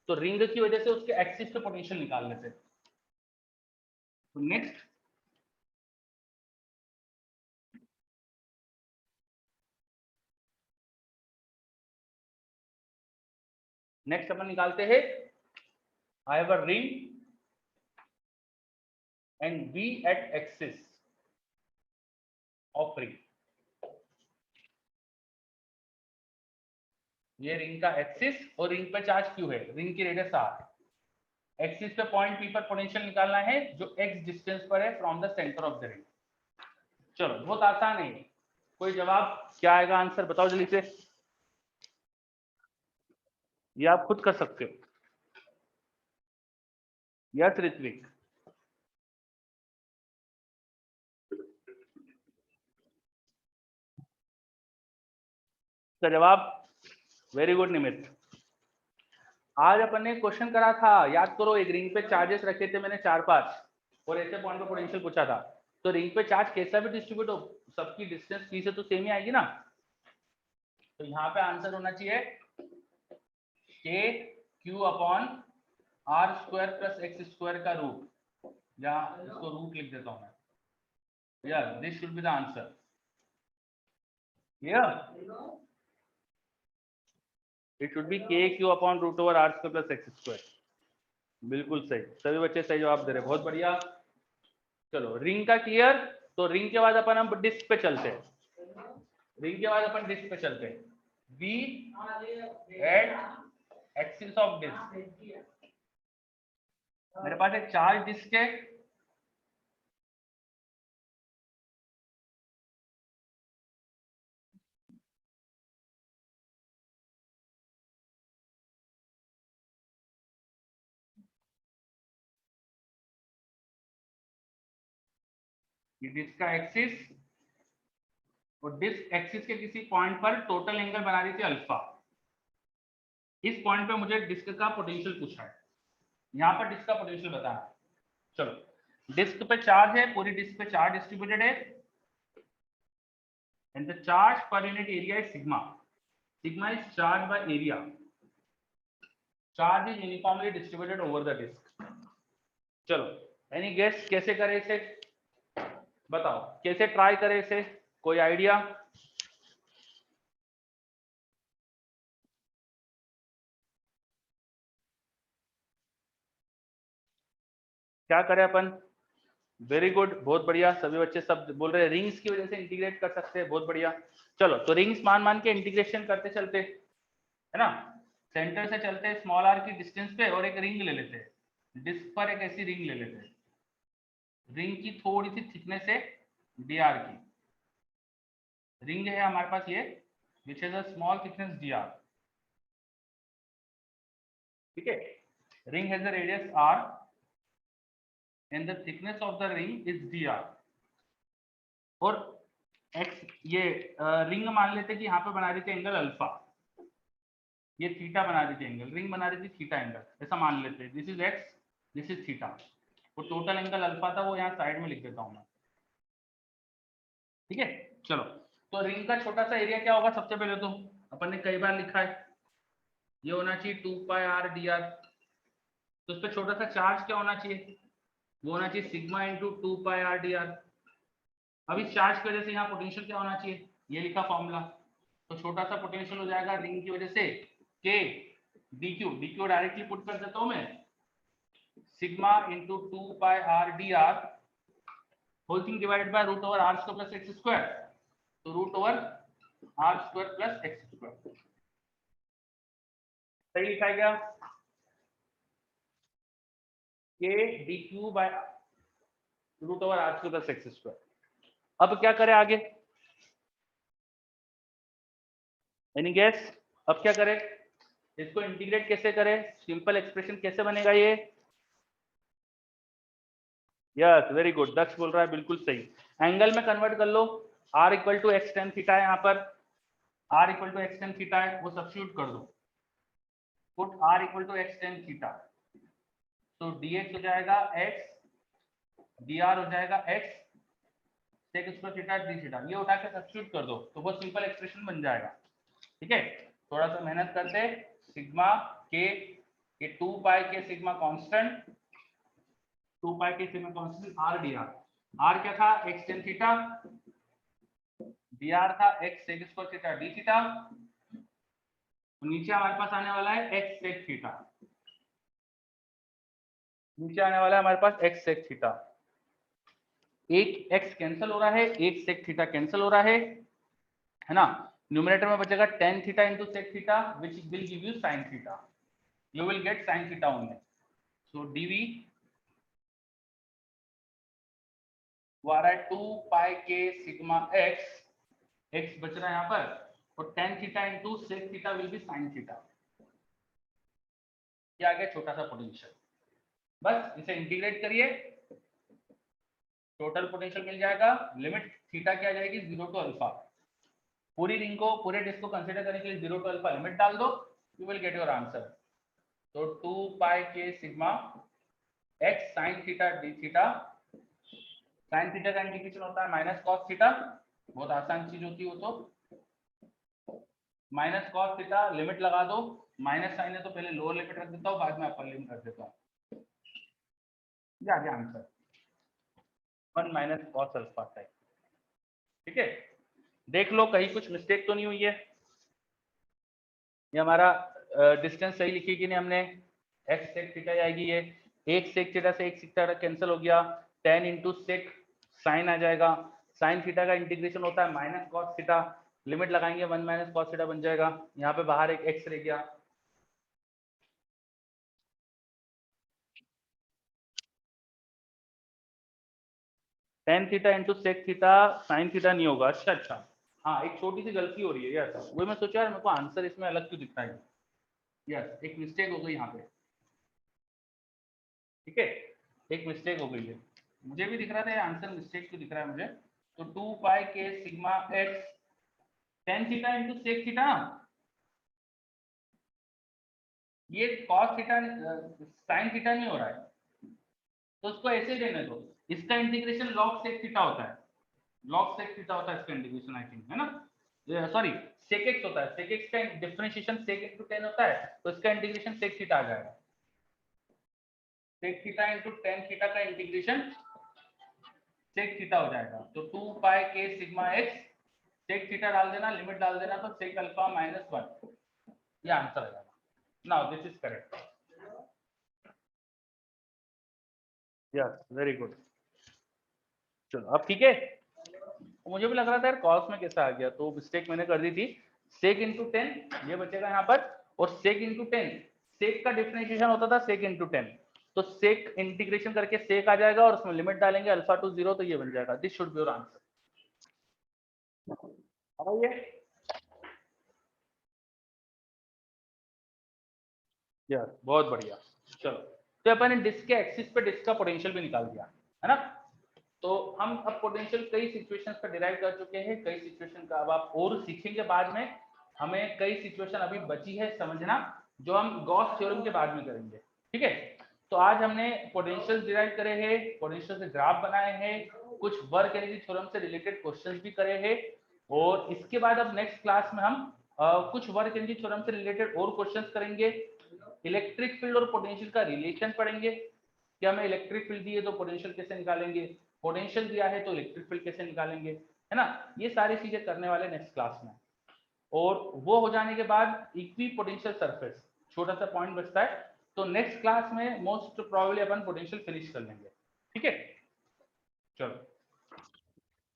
तो रिंग की वजह से उसके एक्सिस पे पोटेंशियल निकाल लेते। तो नेक्स्ट अपन निकालते हैं, आई have a ring and V at axis of ring। ये रिंग का एक्सिस और रिंग पे चार्ज Q है, रिंग की रेडियस r। एक्सिस पे पॉइंट P पर पोटेंशियल निकालना है जो x डिस्टेंस पर है from the centre of the ring. चलो, बहुत आसान है। कोई जवाब क्या आएगा आंसर बताओ जल्दी से, ये आप खुद कर सकते हो। यस ऋत्विक, का जवाब वेरी गुड निमित। आज अपन ने क्वेश्चन करा था, याद करो, एक रिंग पे चार्जेस रखे थे मैंने 4-5 और ऐसे पॉइंट पे पोटेंशियल पूछा था। तो रिंग पे चार्ज कैसा भी डिस्ट्रीब्यूट हो, सबकी डिस्टेंस p से तो सेम ही आएगी ना। तो यहाँ पे आंसर होना चाहिए k q upon r square plus x square का रूट, जहाँ इसको रूट लिख देता हूँ मैं। Yes, this should be the answer. Clear? It should be KQ upon root over R square plus X square. बिल्कुल सही, सभी बच्चे सही जवाब दे रहे, बहुत बढ़िया। चलो रिंग का क्लियर। तो रिंग के बाद अपन हम डिस्क पे चलते हैं। रिंग के बाद अपन डिस्क पे चलते हैं। V at axis of disc. मेरे पास एक चार्ज डिस्क है। ये डिस्क का एक्सिस और डिस्क एक्सिस के किसी पॉइंट पर टोटल एंगल बना रही थी अल्फा। इस पॉइंट पे मुझे डिस्क का पोटेंशियल पूछा है। यहाँ पर डिस्क का पोटेंशियल बताना है। चलो डिस्क पे चार्ज है, पूरी डिस्क पे चार्ज डिस्ट्रीब्यूटेड है and the charge per unit area is sigma. Sigma is charge by area. Charge is uniformly distributed over the disc. चलो एनी गेस कैसे करें इसे? बताओ कैसे ट्राई करें इसे, कोई आइडिया? क्या करें अपन? वेरी गुड, बहुत बढ़िया, सभी बच्चे सब बोल रहे हैं रिंग्स की वजह से इंटीग्रेट कर सकते हैं, बहुत बढ़िया। चलो तो रिंग्स मान मान के इंटीग्रेशन करते चलते, है ना। सेंटर से चलते हैं स्मॉल r की डिस्टेंस पे और एक रिंग ले लेते हैं। डिस्क पर एक ऐसी रिंग ले लेते हैं, रिंग की थोड़ी सी थिकनेस है dr की। रिंग है हमारे पास ये which is a small thickness dr, ठीक है। Ring has a radius r and the thickness of the ring is dr। और x ये रिंग मान लेते कि यहाँ पे बना रही थी एंगल अल्फा, ये थीटा बना रही थी एंगल, रिंग बना रही थी थीटा एंगल, ऐसा मान लेते। This is x, this is theta. वो टोटल एंगल अल्फा था, वो यहाँ साइड में लिख देता हूँ मैं, ठीक है। चलो तो रिंग का छोटा सा एरिया क्या होगा? सबसे पहले तो अपन ने कई बार लिखा है, ये होना चाहिए 2 पाई r dr। तो उस पर छोटा सा चार्ज क्या होना चाहिए? वो होना चाहिए sigma into 2 pi r dr। अब इस चार्ज की वजह से यहाँ पोटेंशियल क्या होना चाहिए? ये लिखा फॉर्मूला। तो छोटा सा पोटेंशियल हो जाएगा रिंग की वजह से k dq डायरेक्टली पुट कर देता हूं मैं, sigma into 2 pi r dr whole thing divided by root over r square plus x square. तो root over r square plus x square, सही लिखा गया। k dq by root over r square plus x square. अब क्या करें आगे? Any guess? अब क्या करें? इसको इंटीग्रेट कैसे करें? सिंपल एक्सप्रेशन कैसे बनेगा ये? यस वेरी गुड, दक्ष बोल रहा है बिल्कुल सही। एंगल में कन्वर्ट कर लो, r equal to X tan theta है, यहाँ पर r equal to X tan theta है, वो सब्स्टिट्यूट कर दो। Put r equal to X tan theta, तो dx हो जाएगा x, dr हो जाएगा x sec square theta d theta. ये उठा के सब्स्टिट्यूट कर दो तो बहुत सिंपल एक्सप्रेशन बन जाएगा, ठीक है। थोड़ा सा मेहनत करते, सिग्मा के 2 पाई के सिग्मा कांस्टेंट, 2 पाई के sigma constant r dr। r क्या था? x tan थीटा, dr था x sec square theta d theta. नीचे हमारे पास आने वाला है x sec थीटा, नीचे आने वाला है हमारे पास x sec थीटा। एक x कैंसिल हो रहा है, एक sec थीटा कैंसिल हो रहा है ना। न्यूमरेटर में बचेगा tan theta into sec theta which will give you sin theta. You will get sin theta only. So dv वो आ रहा है 2 पाई के सिग्मा x, x बच रहा है यहाँ पर, और tan theta into sec theta will be sin theta. ये आ गया छोटा सा पोटेंशियल। बस इसे इंटीग्रेट करिए, टोटल पोटेंशियल मिल जाएगा। लिमिट थीटा क्या आ जाएगी? 0 टू अल्फा। पूरी रिंग को, पूरे डिस्क को कंसीडर करने के लिए 0 टू अल्फा लिमिट डाल दो, you will get your answer. तो 2 पाई के sigma x sin theta d theta. sin theta का इंडिकेशन होता है माइनस कॉस थीटा, बहुत आसान चीज होती है वो तो। माइनस कॉस थीटा लिमिट लगा दो, माइनस साइन है तो पहले लोअर लिमिट रख देता हूँ, बाद में अपर लिमिट रख देता हूँ। ये आ गया answer 1 minus cos alpha type, ठीक है। देख लो कहीं कुछ मिस्टेक तो नहीं हुई है। ये हमारा डिस्टेंस सही लिखी कि नहीं हमने, x sec थीटा आएगी, ये एक sec थीटा से एक sec थीटा कैंसिल हो गया, tan इंटू sec साइन आ जाएगा, साइन थीटा का इंटीग्रेशन होता है माइनस कॉस थीटा, लिमिट लगाएंगे 1 माइनस कॉस थीटा बन जाएगा, यहाँ पे बाहर एक x रह गया, tan theta into sec theta sine theta नहीं होगा। अच्छा हाँ, एक छोटी सी गलती हो रही है यार, वो मैं सोचा यार मेरे को आंसर इसमें अलग क्यों दिख रहा है, यस एक मिस्टेक हो गई यहाँ पे, ठीक है, एक मिस्टेक हो गई है, मुझे भी दिख रहा था आंसर मिस्टेक क्यों दिख रहा है मुझे। तो 2 पाई के sigma x tan theta into sec theta, ये cos थीटा sin थीटा नहीं हो रहा है, तो उसको ऐसे ही रहने दो, इसका इंटीग्रेशन log sec थीटा होता है, log sec थीटा होता है इसका इंटीग्रेशन, आई थिंक है ना, सॉरी sec x होता है, sec x का डिफरेंशिएशन sec into tan होता है, तो इसका इंटीग्रेशन sec थीटा आ जाएगा, sec theta into tan theta का इंटीग्रेशन sec थीटा हो जाएगा। तो 2 पाई के सिग्मा x sec थीटा डाल देना, लिमिट डाल देना, तो sec अल्फा माइनस 1, ये आंसर आ जाएगा। Now this is correct, yes very good. चलो अब ठीक है, मुझे भी लग रहा था यार कॉस में कैसा आ गया, तो मिस्टेक मैंने कर दी थी, sec into 10 ये बचेगा यहाँ पर, और sec into 10 sec का डिफरेंशिएशन होता था sec into 10, तो sec इंटीग्रेशन करके sec आ जाएगा और उसमें लिमिट डालेंगे अल्फा टू 0, तो ये बन जाएगा, this should be your answer. अब ये यस बहुत बढ़िया। चलो तो अपन ने डिस्क के एक्सिस पे डिस्क का पोटेंशियल भी निकाल दिया है ना, तो हम अब पोटेंशियल कई सिचुएशंस पर डिराइव कर चुके हैं, कई सिचुएशन का अब आप और सीखेंगे बाद में, हमें कई सिचुएशन अभी बची है समझना, जो हम गॉस थ्योरम के बाद में करेंगे, ठीक है। तो आज हमने पोटेंशियल डिराइव करे हैं, पोटेंशियल से ग्राफ बनाए हैं, कुछ वर्क एनर्जी थ्योरम से रिलेटेड क्वेश्चंस भी करे हैं, और इसके बाद अब नेक्स्ट क्लास में हम कुछ वर्क एनर्जी थ्योरम से रिलेटेड और क्वेश्चंस करेंगे, इलेक्ट्रिक फील्ड और पोटेंशियल का रिलेशन पढ़ेंगे कि हमें इलेक्ट्रिक फील्ड दिए तो पोटेंशियल कैसे निकालेंगे, पोटेंशियल दिया है तो इलेक्ट्रिक फील्ड कैसे निकालेंगे, है ना, ये सारी चीजें करने वाले नेक्स्ट क्लास में। और वो हो जाने के बाद इक्वी पोटेंशियल सरफेस छोटा सा पॉइंट बचता है, तो नेक्स्ट क्लास में मोस्ट प्रोबेबली अपन पोटेंशियल फिनिश कर लेंगे, ठीक है। चलो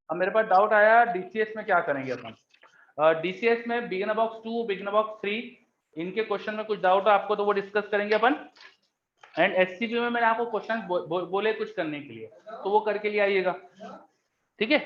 अब मेरे पास डाउट आया डीसीएस में क्या करेंगे अपन, डीसीएस में बिगिनर बॉक्स 2 बिगिनर बॉक्स 3 इनके क्वेश्चन में कुछ डाउट है आपको तो वो डिस्कस करेंगे अपन, एंड एससीपी में मैंने आपको क्वेश्चन बोले कुछ करने के लिए, तो वो करके लिए आइएगा, ठीक है।